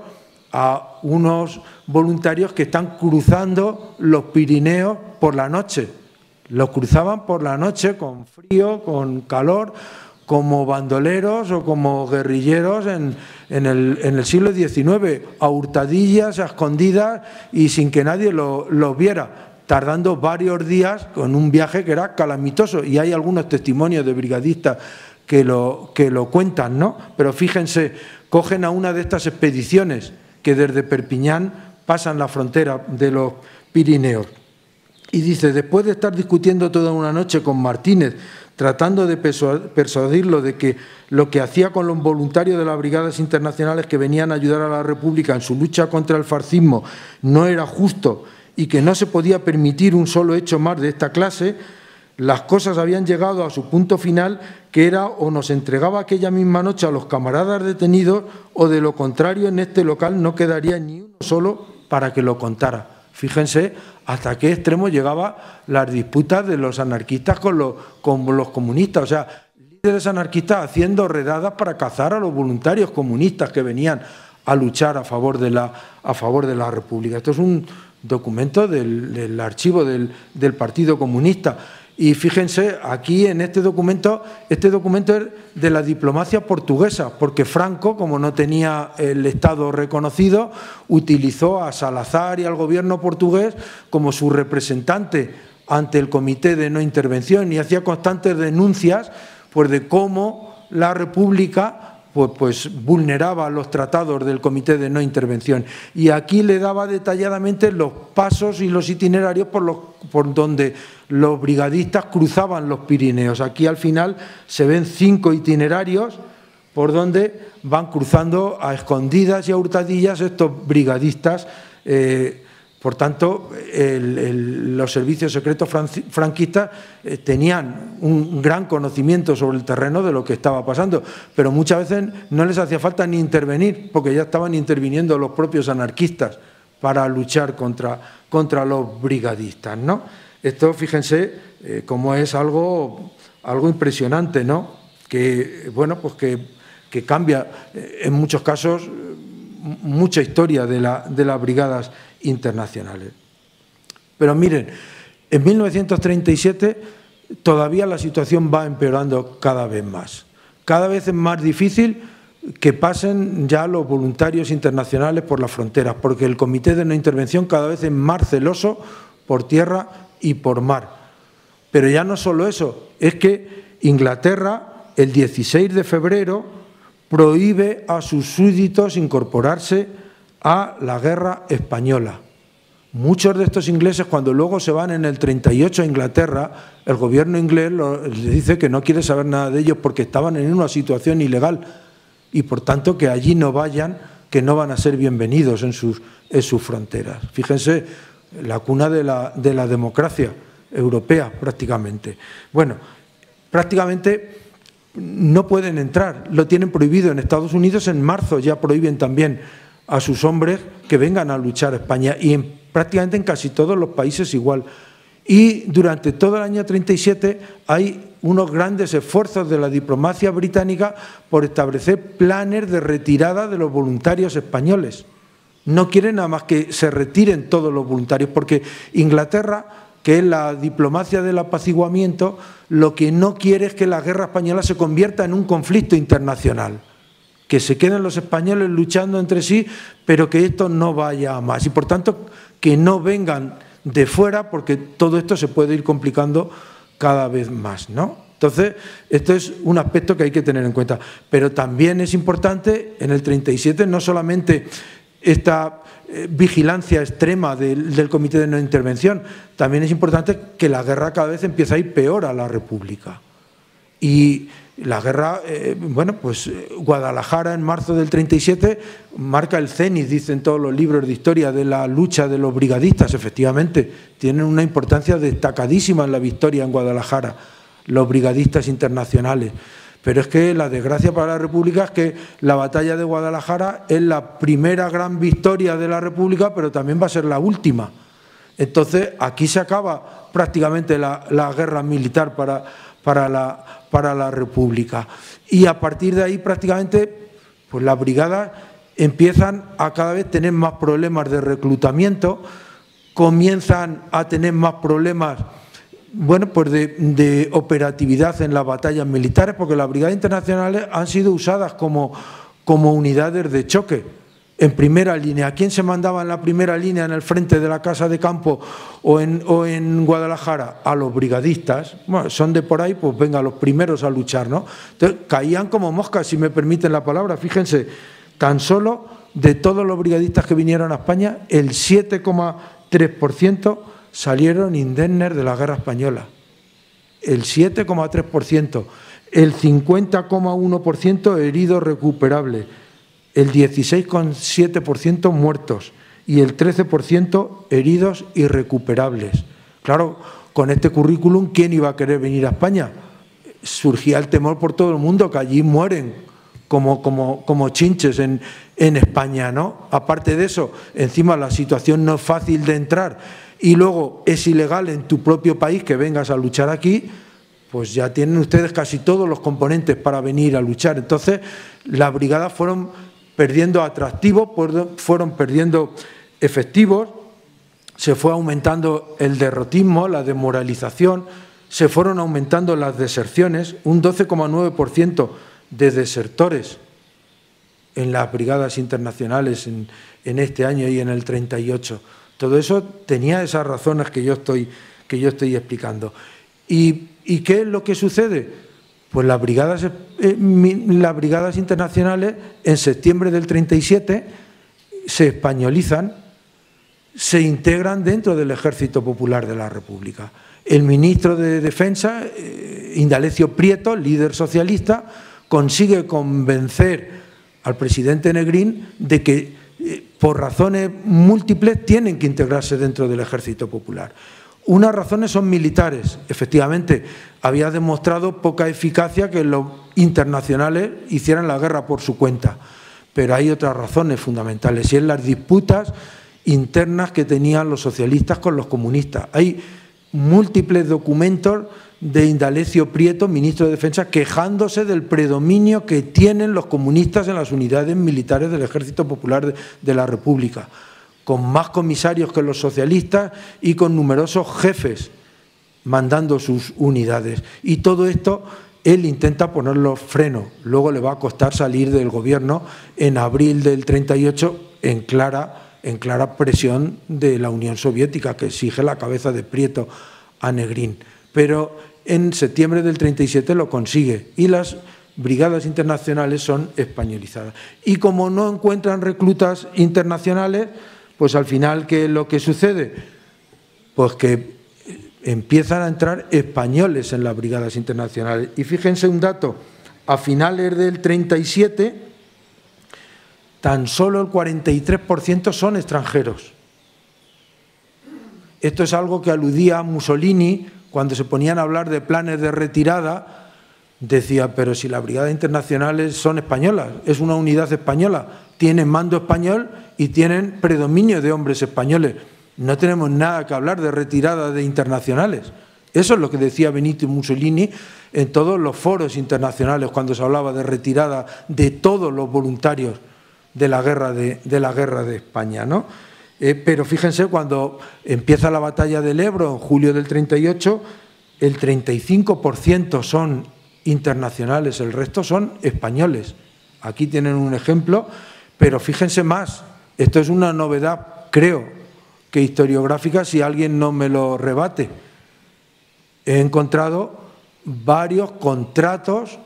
[SPEAKER 2] a unos voluntarios que están cruzando los Pirineos por la noche. Los cruzaban por la noche con frío, con calor, como bandoleros o como guerrilleros en el siglo XIX, a hurtadillas, a escondidas y sin que nadie los viera. tardando varios días con un viaje que era calamitoso. Y hay algunos testimonios de brigadistas que lo cuentan, ¿no? Pero fíjense, cogen a una de estas expediciones que desde Perpiñán pasan la frontera de los Pirineos. Y dice, después de estar discutiendo toda una noche con Martínez, tratando de persuadirlo de que lo que hacía con los voluntarios de las brigadas internacionales que venían a ayudar a la República en su lucha contra el fascismo no era justo y que no se podía permitir un solo hecho más de esta clase, las cosas habían llegado a su punto final, que era o nos entregaba aquella misma noche a los camaradas detenidos o de lo contrario en este local no quedaría ni uno solo para que lo contara. Fíjense hasta qué extremo llegaban las disputas de los anarquistas con los comunistas. O sea, líderes anarquistas haciendo redadas para cazar a los voluntarios comunistas que venían a luchar a favor de la República. Esto es un documento del archivo del Partido Comunista. Y fíjense, aquí en este documento es de la diplomacia portuguesa, porque Franco, como no tenía el Estado reconocido, utilizó a Salazar y al gobierno portugués como su representante ante el Comité de No Intervención y hacía constantes denuncias pues, de cómo la República pues vulneraba los tratados del Comité de No Intervención. Y aquí le daba detalladamente los pasos y los itinerarios por donde los brigadistas cruzaban los Pirineos. Aquí al final se ven 5 itinerarios por donde van cruzando a escondidas y a hurtadillas estos brigadistas. Por tanto, los servicios secretos franquistas tenían un gran conocimiento sobre el terreno de lo que estaba pasando, pero muchas veces no les hacía falta ni intervenir, porque ya estaban interviniendo los propios anarquistas para luchar contra los brigadistas, ¿no? Esto, fíjense, cómo es algo impresionante, ¿no? Que, bueno, pues que cambia en muchos casos mucha historia de las brigadas internacionales. Pero miren, en 1937 todavía la situación va empeorando cada vez más. Cada vez es más difícil que pasen ya los voluntarios internacionales por las fronteras, porque el Comité de No Intervención cada vez es más celoso por tierra y por mar. Pero ya no solo eso, es que Inglaterra, el 16 de febrero, prohíbe a sus súbditos incorporarse a la guerra española. Muchos de estos ingleses, cuando luego se van en el 38 a Inglaterra, el gobierno inglés les dice que no quiere saber nada de ellos porque estaban en una situación ilegal y por tanto que allí no vayan, que no van a ser bienvenidos en sus fronteras. Fíjense, la cuna de la democracia europea prácticamente. Bueno, prácticamente no pueden entrar, lo tienen prohibido en Estados Unidos. En marzo ya prohíben también a sus hombres que vengan a luchar a España y prácticamente en casi todos los países igual. Y durante todo el año 37 hay unos grandes esfuerzos de la diplomacia británica por establecer planes de retirada de los voluntarios españoles. No quieren nada más que se retiren todos los voluntarios, porque Inglaterra, que es la diplomacia del apaciguamiento, lo que no quiere es que la guerra española se convierta en un conflicto internacional, que se queden los españoles luchando entre sí, pero que esto no vaya a más. Y por tanto, que no vengan de fuera, porque todo esto se puede ir complicando cada vez más, ¿no? Entonces, esto es un aspecto que hay que tener en cuenta. Pero también es importante, en el 37, no solamente esta vigilancia extrema del Comité de No Intervención, también es importante que la guerra cada vez empieza a ir peor a la República. Y la guerra, bueno, pues Guadalajara en marzo del 37 marca el cenit, dicen todos los libros de historia, de la lucha de los brigadistas. Efectivamente, tienen una importancia destacadísima en la victoria en Guadalajara, los brigadistas internacionales. Pero es que la desgracia para la República es que la batalla de Guadalajara es la primera gran victoria de la República, pero también va a ser la última. Entonces, aquí se acaba prácticamente la guerra militar para la República. Y a partir de ahí, prácticamente, pues las brigadas empiezan a cada vez tener más problemas de reclutamiento, comienzan a tener más problemas, bueno, pues de operatividad en las batallas militares, porque las brigadas internacionales han sido usadas como unidades de choque. en primera línea. ¿A quién se mandaba en la primera línea en el frente de la Casa de Campo o en Guadalajara? A los brigadistas. Bueno, son de por ahí, pues venga, los primeros a luchar, ¿no? Entonces, caían como moscas, si me permiten la palabra. Fíjense, tan solo de todos los brigadistas que vinieron a España, el 7,3% salieron indemnes de la guerra española. El 7,3%. El 50,1% heridos recuperables. El 16,7% muertos y el 13% heridos irrecuperables. Claro, con este currículum, ¿quién iba a querer venir a España? Surgía el temor por todo el mundo que allí mueren como chinches en España, ¿no? Aparte de eso, encima la situación no es fácil de entrar y luego es ilegal en tu propio país que vengas a luchar aquí, pues ya tienen ustedes casi todos los componentes para venir a luchar. Entonces, las brigadas fueron perdiendo atractivos, fueron perdiendo efectivos, se fue aumentando el derrotismo, la desmoralización, se fueron aumentando las deserciones, un 12,9% de desertores en las brigadas internacionales en este año y en el 38. Todo eso tenía esas razones que yo estoy explicando. ¿Y qué es lo que sucede? Pues las brigadas internacionales en septiembre del 37 se españolizan, se integran dentro del Ejército Popular de la República. El ministro de Defensa, Indalecio Prieto, líder socialista, consigue convencer al presidente Negrín de que por razones múltiples tienen que integrarse dentro del Ejército Popular. Unas razones son militares. Efectivamente, había demostrado poca eficacia que los internacionales hicieran la guerra por su cuenta. Pero hay otras razones fundamentales, y es las disputas internas que tenían los socialistas con los comunistas. Hay múltiples documentos de Indalecio Prieto, ministro de Defensa, quejándose del predominio que tienen los comunistas en las unidades militares del Ejército Popular de la República, con más comisarios que los socialistas y con numerosos jefes mandando sus unidades. Y todo esto él intenta ponerlo freno. Luego le va a costar salir del gobierno en abril del 38 en clara presión de la Unión Soviética, que exige la cabeza de Prieto a Negrín. Pero en septiembre del 37 lo consigue y las brigadas internacionales son españolizadas. Y como no encuentran reclutas internacionales, pues al final, ¿qué es lo que sucede? Pues que empiezan a entrar españoles en las brigadas internacionales. Y fíjense un dato, a finales del 37, tan solo el 43% son extranjeros. Esto es algo que aludía a Mussolini cuando se ponían a hablar de planes de retirada. Decía, pero si las brigadas internacionales son españolas, es una unidad española, tienen mando español y tienen predominio de hombres españoles. No tenemos nada que hablar de retirada de internacionales. Eso es lo que decía Benito Mussolini en todos los foros internacionales cuando se hablaba de retirada de todos los voluntarios de la guerra de España, ¿no? Pero fíjense, cuando empieza la batalla del Ebro en julio del 38, el 35% son internacionales, el resto son españoles. Aquí tienen un ejemplo, pero fíjense más, esto es una novedad, creo, que historiográfica, si alguien no me lo rebate. He encontrado varios contratos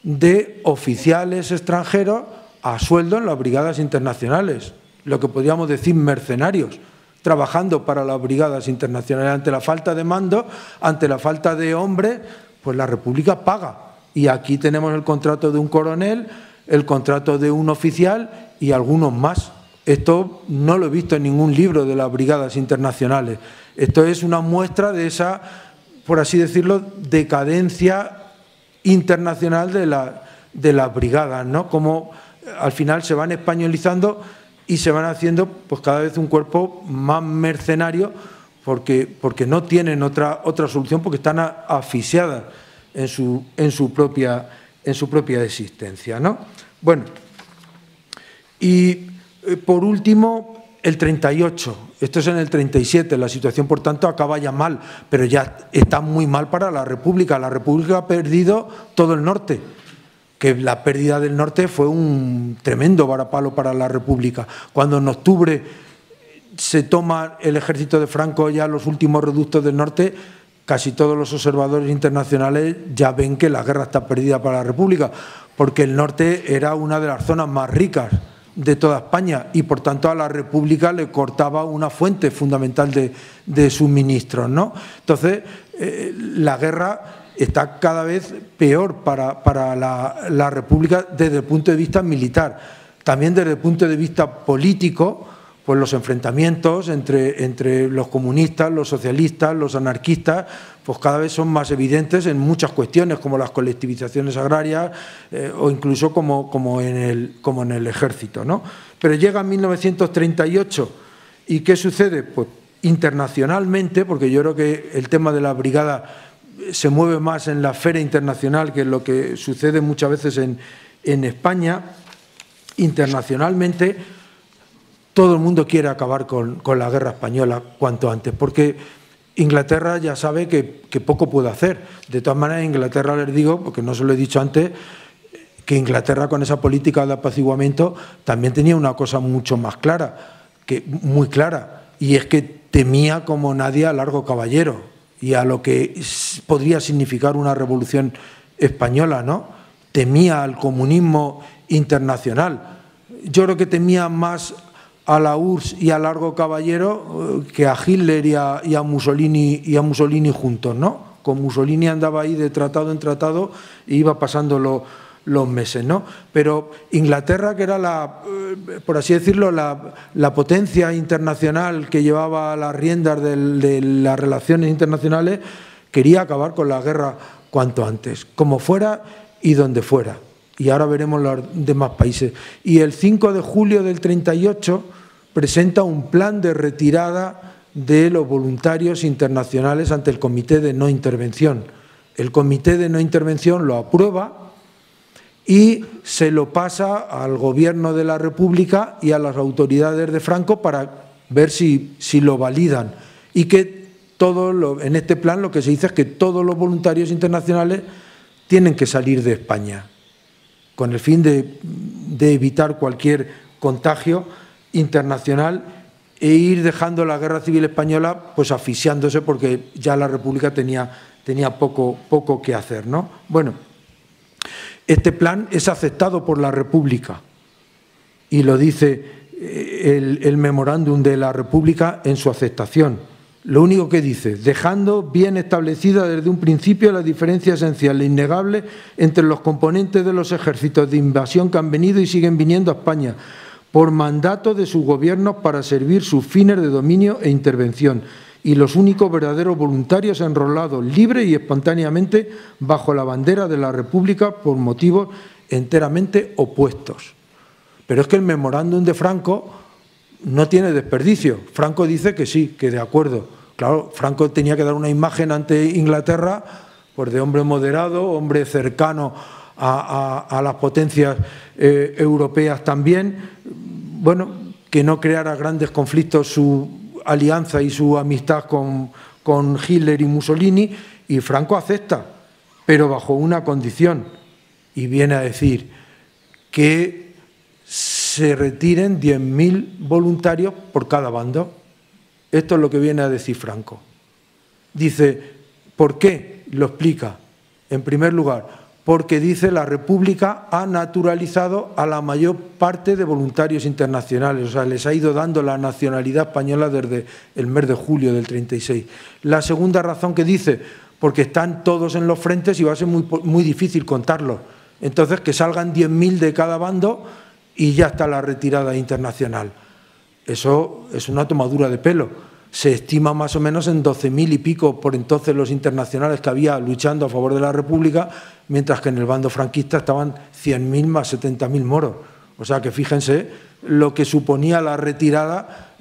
[SPEAKER 2] de oficiales extranjeros a sueldo en las brigadas internacionales, lo que podríamos decir mercenarios, trabajando para las brigadas internacionales. Ante la falta de mando, ante la falta de hombres, pues la República paga. Y aquí tenemos el contrato de un coronel, el contrato de un oficial y algunos más. Esto no lo he visto en ningún libro de las brigadas internacionales. Esto es una muestra de esa, por así decirlo, decadencia internacional de las brigadas, ¿no? Como al final se van españolizando y se van haciendo pues cada vez un cuerpo más mercenario porque no tienen otra solución, porque están asfixiadas en su propia existencia, ¿no? Bueno, y por último, el 38. Esto es en el 37. La situación, por tanto, acaba ya mal, pero ya está muy mal para la República. La República ha perdido todo el norte, que la pérdida del norte fue un tremendo varapalo para la República. Cuando en octubre se toma el ejército de Franco ya los últimos reductos del norte, casi todos los observadores internacionales ya ven que la guerra está perdida para la República, porque el norte era una de las zonas más ricas de toda España y por tanto a la República le cortaba una fuente fundamental de suministros, ¿no? Entonces, la guerra está cada vez peor para la República desde el punto de vista militar. También desde el punto de vista político, pues los enfrentamientos entre los comunistas, los socialistas, los anarquistas, pues cada vez son más evidentes en muchas cuestiones, como las colectivizaciones agrarias o incluso como en el ejército, ¿no? Pero llega 1938 y ¿qué sucede? Pues internacionalmente, porque yo creo que el tema de la brigada se mueve más en la esfera internacional que lo que sucede muchas veces en España. Internacionalmente todo el mundo quiere acabar con la guerra española cuanto antes, porque Inglaterra ya sabe que poco puede hacer. De todas maneras, Inglaterra, les digo, porque no se lo he dicho antes, que Inglaterra con esa política de apaciguamiento también tenía una cosa mucho más clara, muy clara, y es que temía como nadie a Largo Caballero y a lo que podría significar una revolución española, ¿no? Temía al comunismo internacional. Yo creo que temía más a la URSS y a Largo Caballero que a Hitler y a Mussolini juntos, ¿no? Con Mussolini andaba ahí de tratado en tratado y iba pasando los meses, ¿no? Pero Inglaterra, que era por así decirlo, la potencia internacional que llevaba las riendas de las relaciones internacionales, quería acabar con la guerra cuanto antes, como fuera y donde fuera. Y ahora veremos los demás países. Y el 5 de julio del 38 presenta un plan de retirada de los voluntarios internacionales ante el Comité de No Intervención. El Comité de No Intervención lo aprueba y se lo pasa al Gobierno de la República y a las autoridades de Franco para ver si lo validan. Y que en este plan lo que se dice es que todos los voluntarios internacionales tienen que salir de España, con el fin de evitar cualquier contagio internacional e ir dejando la guerra civil española pues asfixiándose, porque ya la República tenía poco que hacer, ¿no? Bueno, este plan es aceptado por la República y lo dice el memorándum de la República en su aceptación. Lo único que dice, dejando bien establecida desde un principio la diferencia esencial e innegable entre los componentes de los ejércitos de invasión que han venido y siguen viniendo a España por mandato de sus gobiernos para servir sus fines de dominio e intervención, y los únicos verdaderos voluntarios enrolados libre y espontáneamente bajo la bandera de la República por motivos enteramente opuestos. Pero es que el memorándum de Franco no tiene desperdicio. Franco dice que sí, que de acuerdo. Claro, Franco tenía que dar una imagen ante Inglaterra pues de hombre moderado, hombre cercano a las potencias europeas también, bueno, que no creara grandes conflictos su alianza y su amistad con Hitler y Mussolini, y Franco acepta, pero bajo una condición, y viene a decir que se retiren 10.000 voluntarios por cada bando. Esto es lo que viene a decir Franco. Dice, ¿por qué? Lo explica. En primer lugar, porque dice la República ha naturalizado a la mayor parte de voluntarios internacionales, o sea, les ha ido dando la nacionalidad española desde el mes de julio del 36. La segunda razón que dice, porque están todos en los frentes y va a ser muy difícil contarlos. Entonces, que salgan 10.000 de cada bando y ya está la retirada internacional. Eso es una tomadura de pelo. Se estima más o menos en 12.000 y pico por entonces los internacionales que había luchando a favor de la República, mientras que en el bando franquista estaban 100.000 más 70.000 moros. O sea que fíjense lo que suponía la retirada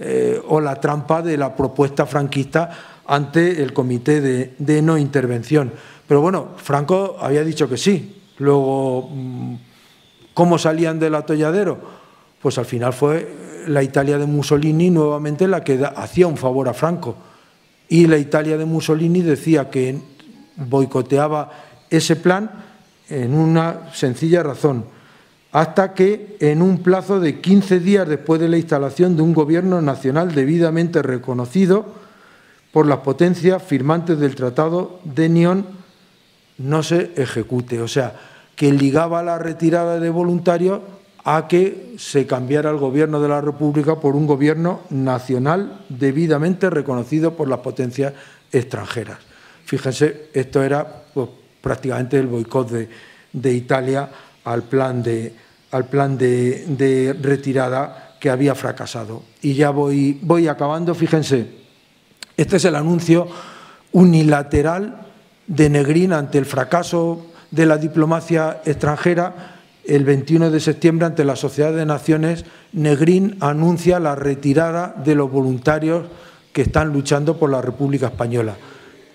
[SPEAKER 2] o la trampa de la propuesta franquista ante el Comité de No Intervención. Pero bueno, Franco había dicho que sí. Luego, ¿cómo salían del atolladero? Pues al final fue la Italia de Mussolini nuevamente la que hacía un favor a Franco. Y la Italia de Mussolini decía que boicoteaba ese plan en una sencilla razón, hasta que en un plazo de 15 días después de la instalación de un gobierno nacional debidamente reconocido por las potencias firmantes del Tratado de Nyon no se ejecute. O sea, que ligaba la retirada de voluntarios a que se cambiara el gobierno de la República por un gobierno nacional debidamente reconocido por las potencias extranjeras. Fíjense, esto era pues, prácticamente el boicot de Italia al plan de retirada que había fracasado. Y ya voy acabando. Fíjense, este es el anuncio unilateral de Negrín ante el fracaso de la diplomacia extranjera. El 21 de septiembre, ante la Sociedad de Naciones, Negrín anuncia la retirada de los voluntarios que están luchando por la República Española.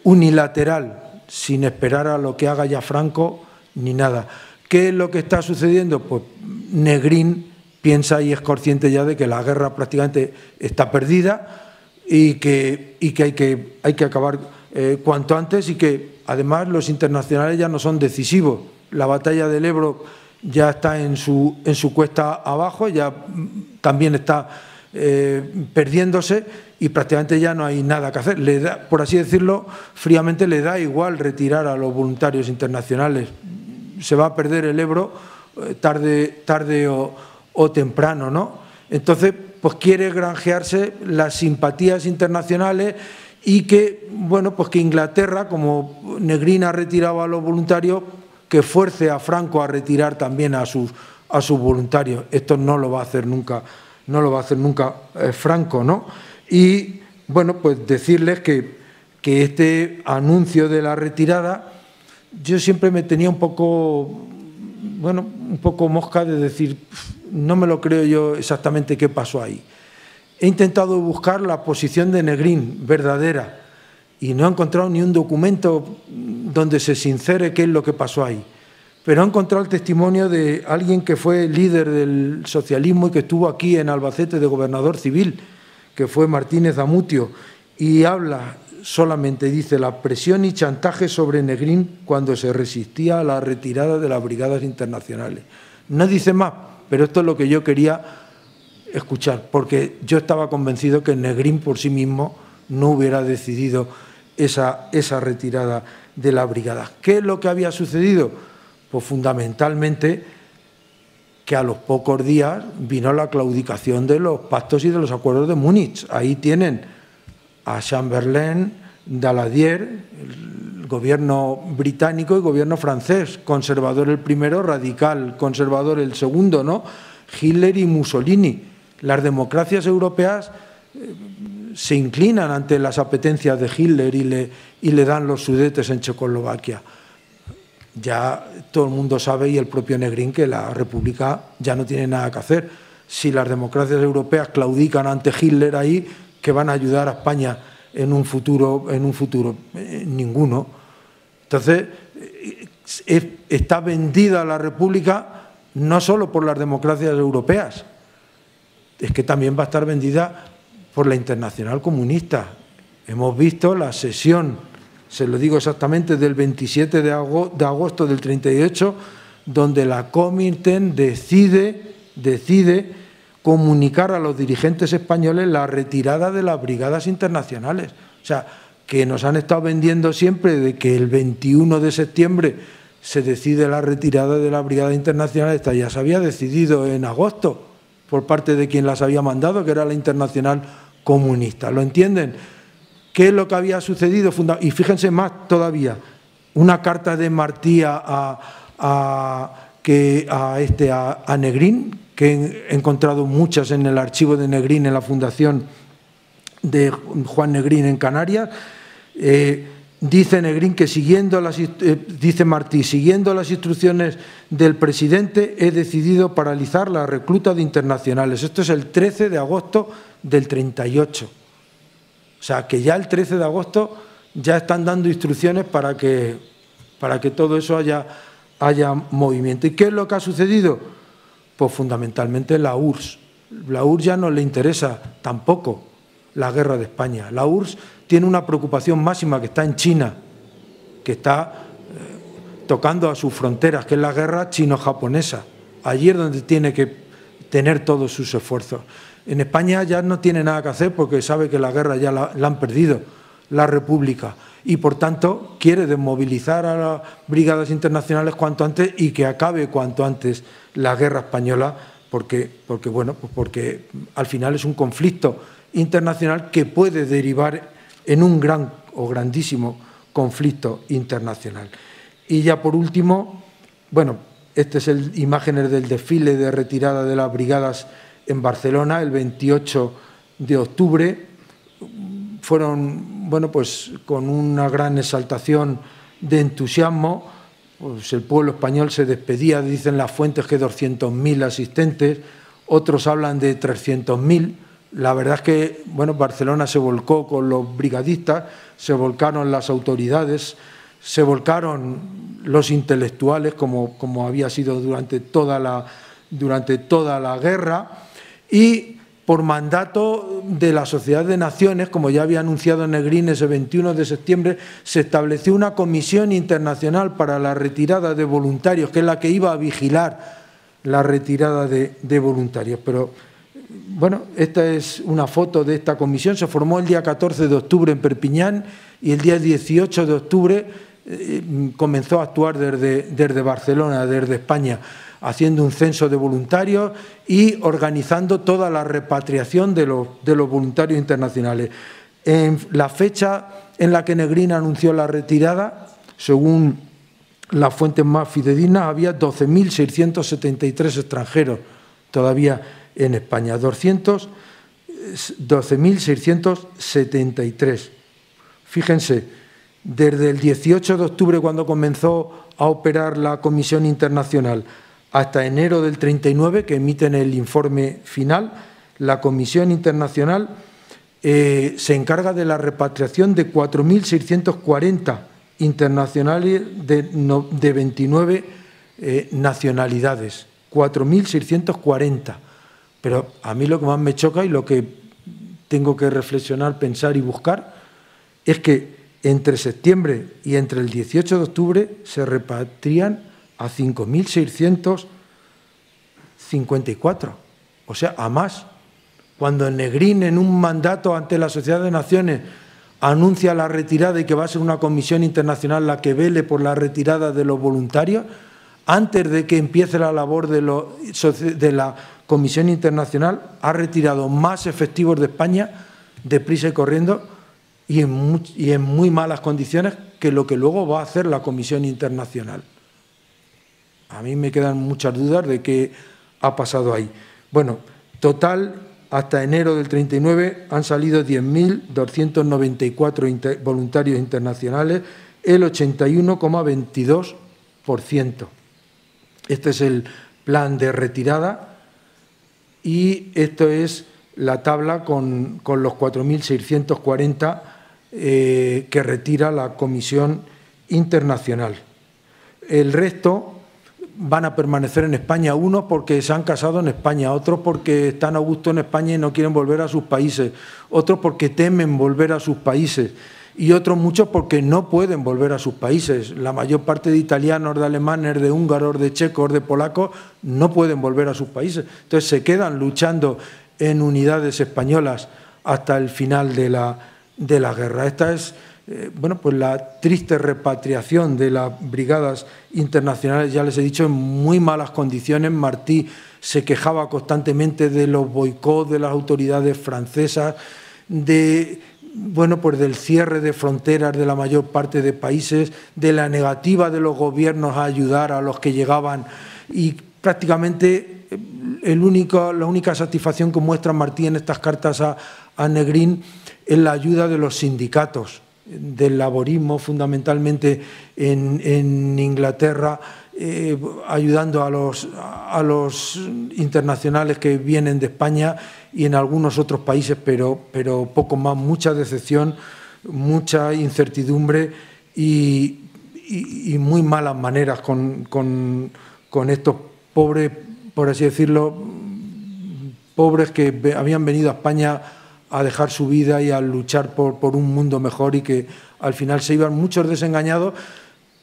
[SPEAKER 2] Unilateral, sin esperar a lo que haga ya Franco ni nada. ¿Qué es lo que está sucediendo? Pues Negrín piensa y es consciente ya de que la guerra prácticamente está perdida y que hay que acabar cuanto antes, y que además los internacionales ya no son decisivos. La batalla del Ebro ya está en su cuesta abajo, ya también está perdiéndose y prácticamente ya no hay nada que hacer. Le da, por así decirlo, fríamente le da igual retirar a los voluntarios internacionales. Se va a perder el Ebro tarde o temprano, ¿no? Entonces, pues quiere granjearse las simpatías internacionales y que, bueno, pues que Inglaterra, como Negrín ha retirado a los voluntarios, que fuerce a Franco a retirar también a sus voluntarios. Esto no lo va a hacer nunca, Franco, ¿no? Y, bueno, pues decirles que este anuncio de la retirada, yo siempre me tenía un poco mosca de decir, no me lo creo yo exactamente qué pasó ahí. He intentado buscar la posición de Negrín verdadera y no he encontrado ni un documento donde se sincere qué es lo que pasó ahí. Pero he encontrado el testimonio de alguien que fue líder del socialismo y que estuvo aquí en Albacete de gobernador civil, que fue Martínez Amutio, y habla solamente, dice, la presión y chantaje sobre Negrín cuando se resistía a la retirada de las brigadas internacionales. No dice más, pero esto es lo que yo quería escuchar, porque yo estaba convencido que Negrín por sí mismo no hubiera decidido esa retirada de la brigada. ¿Qué es lo que había sucedido? Pues fundamentalmente que a los pocos días vino la claudicación de los pactos y de los acuerdos de Múnich. Ahí tienen a Chamberlain, Daladier, el gobierno británico y gobierno francés, conservador el primero, radical, conservador el segundo, ¿no? Hitler y Mussolini. Las democracias europeas se inclinan ante las apetencias de Hitler y le dan los sudetes en Checoslovaquia. Ya todo el mundo sabe, y el propio Negrín, que la República ya no tiene nada que hacer. Si las democracias europeas claudican ante Hitler ahí, ¿qué van a ayudar a España en un futuro? Ninguno. Entonces, está vendida la República no solo por las democracias europeas, es que también va a estar vendida por la Internacional Comunista. Hemos visto la sesión, se lo digo exactamente, del 27 de agosto del 38, donde la Comintern decide comunicar a los dirigentes españoles la retirada de las brigadas internacionales. O sea, que nos han estado vendiendo siempre de que el 21 de septiembre se decide la retirada de la brigada internacional. Esta ya se había decidido en agosto por parte de quien las había mandado, que era la Internacional Comunista. ¿Lo entienden? ¿Qué es lo que había sucedido? Y fíjense más todavía, una carta de Martí a Negrín, que he encontrado muchas en el archivo de Negrín en la Fundación de Juan Negrín en Canarias. Dice Negrín que dice Martí, siguiendo las instrucciones del presidente, he decidido paralizar la recluta de internacionales. Esto es el 13 de agosto del 38. O sea, que ya el 13 de agosto ya están dando instrucciones para que todo eso haya movimiento. ¿Y qué es lo que ha sucedido? Pues fundamentalmente la URSS. La URSS ya no le interesa tampoco la guerra de España. La URSS tiene una preocupación máxima, que está en China, que está tocando a sus fronteras, que es la guerra chino-japonesa. Allí es donde tiene que tener todos sus esfuerzos. En España ya no tiene nada que hacer porque sabe que la guerra ya la han perdido la República y, por tanto, quiere desmovilizar a las brigadas internacionales cuanto antes y que acabe cuanto antes la guerra española porque al final es un conflicto internacional que puede derivar en un gran o grandísimo conflicto internacional. Y ya por último, bueno, este es imágenes del desfile de retirada de las brigadas en Barcelona el 28 de octubre. Fueron, bueno, pues con una gran exaltación de entusiasmo. Pues el pueblo español se despedía, dicen las fuentes que 200.000 asistentes, otros hablan de 300.000. La verdad es que, bueno, Barcelona se volcó con los brigadistas, se volcaron las autoridades, se volcaron los intelectuales, como había sido durante toda la guerra, y por mandato de la Sociedad de Naciones, como ya había anunciado Negrín ese 21 de septiembre, se estableció una comisión internacional para la retirada de voluntarios, que es la que iba a vigilar la retirada de voluntarios. Pero, bueno, esta es una foto de esta comisión. Se formó el día 14 de octubre en Perpiñán y el día 18 de octubre comenzó a actuar desde Barcelona, desde España, haciendo un censo de voluntarios y organizando toda la repatriación de los voluntarios internacionales. En la fecha en la que Negrín anunció la retirada, según las fuentes más fidedignas, había 12.673 extranjeros todavía en España, 12.673. Fíjense, desde el 18 de octubre, cuando comenzó a operar la Comisión Internacional, hasta enero del 39, que emiten el informe final, la Comisión Internacional se encarga de la repatriación de 4.640 internacionales de 29 nacionalidades. 4.640. Pero a mí lo que más me choca y lo que tengo que reflexionar, pensar y buscar es que entre septiembre y entre el 18 de octubre se repatrian a 5.654, o sea, a más. Cuando Negrín, en un mandato ante la Sociedad de Naciones, anuncia la retirada y que va a ser una comisión internacional la que vele por la retirada de los voluntarios, antes de que empiece la labor de la Comisión Internacional, ha retirado más efectivos de España deprisa y corriendo y en muy malas condiciones que lo que luego va a hacer la Comisión Internacional. A mí me quedan muchas dudas de qué ha pasado ahí. Bueno, total, hasta enero del 39 han salido 10.294 voluntarios internacionales, el 81,22%. Este es el plan de retirada y esto es la tabla con los 4.640 que retira la Comisión Internacional. El resto van a permanecer en España, unos porque se han casado en España, otros porque están a gusto en España y no quieren volver a sus países, otros porque temen volver a sus países y otros muchos porque no pueden volver a sus países. La mayor parte de italianos, de alemanes, de húngaros, de checos, de polacos no pueden volver a sus países. Entonces se quedan luchando en unidades españolas hasta el final de la guerra. Esta es pues la triste repatriación de las brigadas internacionales, ya les he dicho, en muy malas condiciones. Martí se quejaba constantemente de los boicots de las autoridades francesas, pues del cierre de fronteras de la mayor parte de países, de la negativa de los gobiernos a ayudar a los que llegaban y prácticamente la única satisfacción que muestra Martí en estas cartas a Negrín es la ayuda de los sindicatos, del laborismo, fundamentalmente en Inglaterra, ayudando a los internacionales que vienen de España y en algunos otros países, pero poco más, mucha decepción, mucha incertidumbre y muy malas maneras con estos pobres, por así decirlo, pobres que habían venido a España a dejar su vida y a luchar por un mundo mejor y que al final se iban muchos desengañados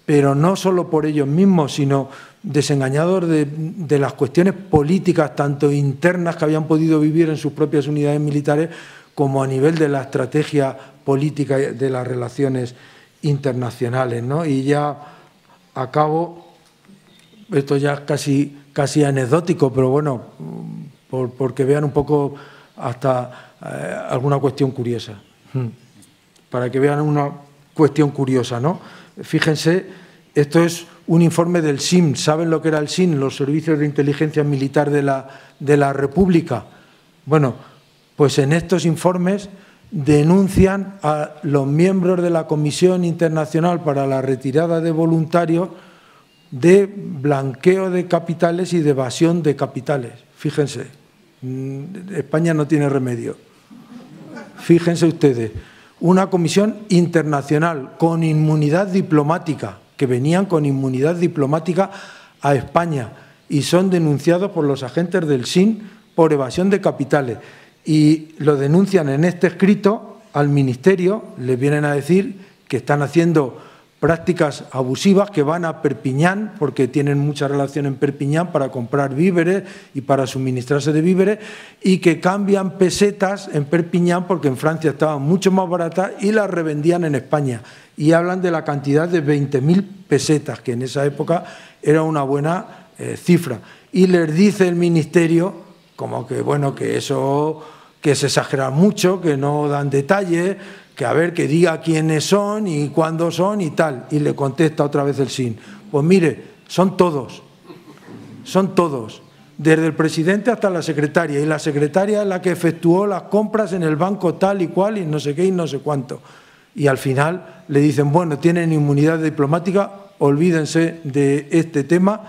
[SPEAKER 2] pero no solo por ellos mismos, sino desengañados de las cuestiones políticas, tanto internas que habían podido vivir en sus propias unidades militares, como a nivel de la estrategia política de las relaciones internacionales, ¿no? Y ya acabo, esto ya es casi anecdótico, pero bueno, porque vean un poco hasta alguna cuestión curiosa. Para que vean una cuestión curiosa, ¿no? Fíjense, esto es un informe del SIM. ¿Saben lo que era el SIM? Los Servicios de Inteligencia Militar de la República. Bueno, pues en estos informes denuncian a los miembros de la Comisión Internacional para la Retirada de Voluntarios de blanqueo de capitales y de evasión de capitales. Fíjense, España no tiene remedio. Fíjense ustedes, una comisión internacional con inmunidad diplomática, que venían con inmunidad diplomática a España y son denunciados por los agentes del SIN por evasión de capitales. Y lo denuncian en este escrito al Ministerio, les vienen a decir que están haciendo prácticas abusivas, que van a Perpiñán, porque tienen mucha relación en Perpiñán para comprar víveres y para suministrarse de víveres, y que cambian pesetas en Perpiñán porque en Francia estaban mucho más baratas y las revendían en España. Y hablan de la cantidad de 20.000 pesetas, que en esa época era una buena cifra. Y les dice el Ministerio, como que, bueno, que eso, que se exagera mucho, que no dan detalles, que a ver, que diga quiénes son y cuándo son y tal. Y le contesta otra vez el SIN. Pues mire, son todos, desde el presidente hasta la secretaria. Y la secretaria es la que efectuó las compras en el banco tal y cual y no sé qué y no sé cuánto. Y al final le dicen, bueno, tienen inmunidad diplomática, olvídense de este tema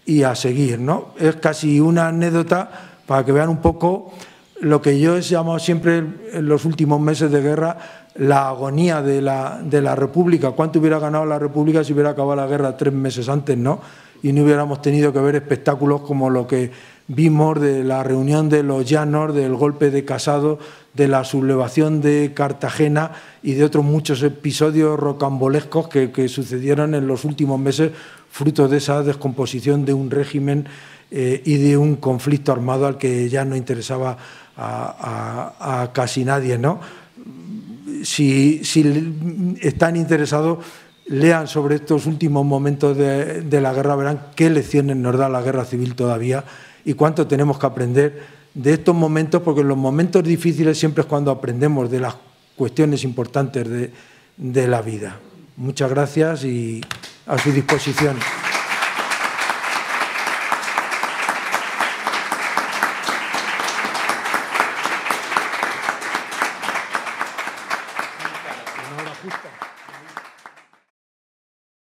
[SPEAKER 2] y a seguir, ¿no? Es casi una anécdota para que vean un poco lo que yo he llamado siempre en los últimos meses de guerra la agonía de la República. ¿Cuánto hubiera ganado la República si hubiera acabado la guerra 3 meses antes, no? Y no hubiéramos tenido que ver espectáculos como lo que vimos de la reunión de los Llanos, del golpe de Casado, de la sublevación de Cartagena y de otros muchos episodios rocambolescos que sucedieron en los últimos meses, fruto de esa descomposición de un régimen y de un conflicto armado al que ya no interesaba a casi nadie, ¿no? Si están interesados, lean sobre estos últimos momentos de la guerra, verán qué lecciones nos da la guerra civil todavía y cuánto tenemos que aprender de estos momentos, porque en los momentos difíciles siempre es cuando aprendemos de las cuestiones importantes de la vida. Muchas gracias y a su disposición.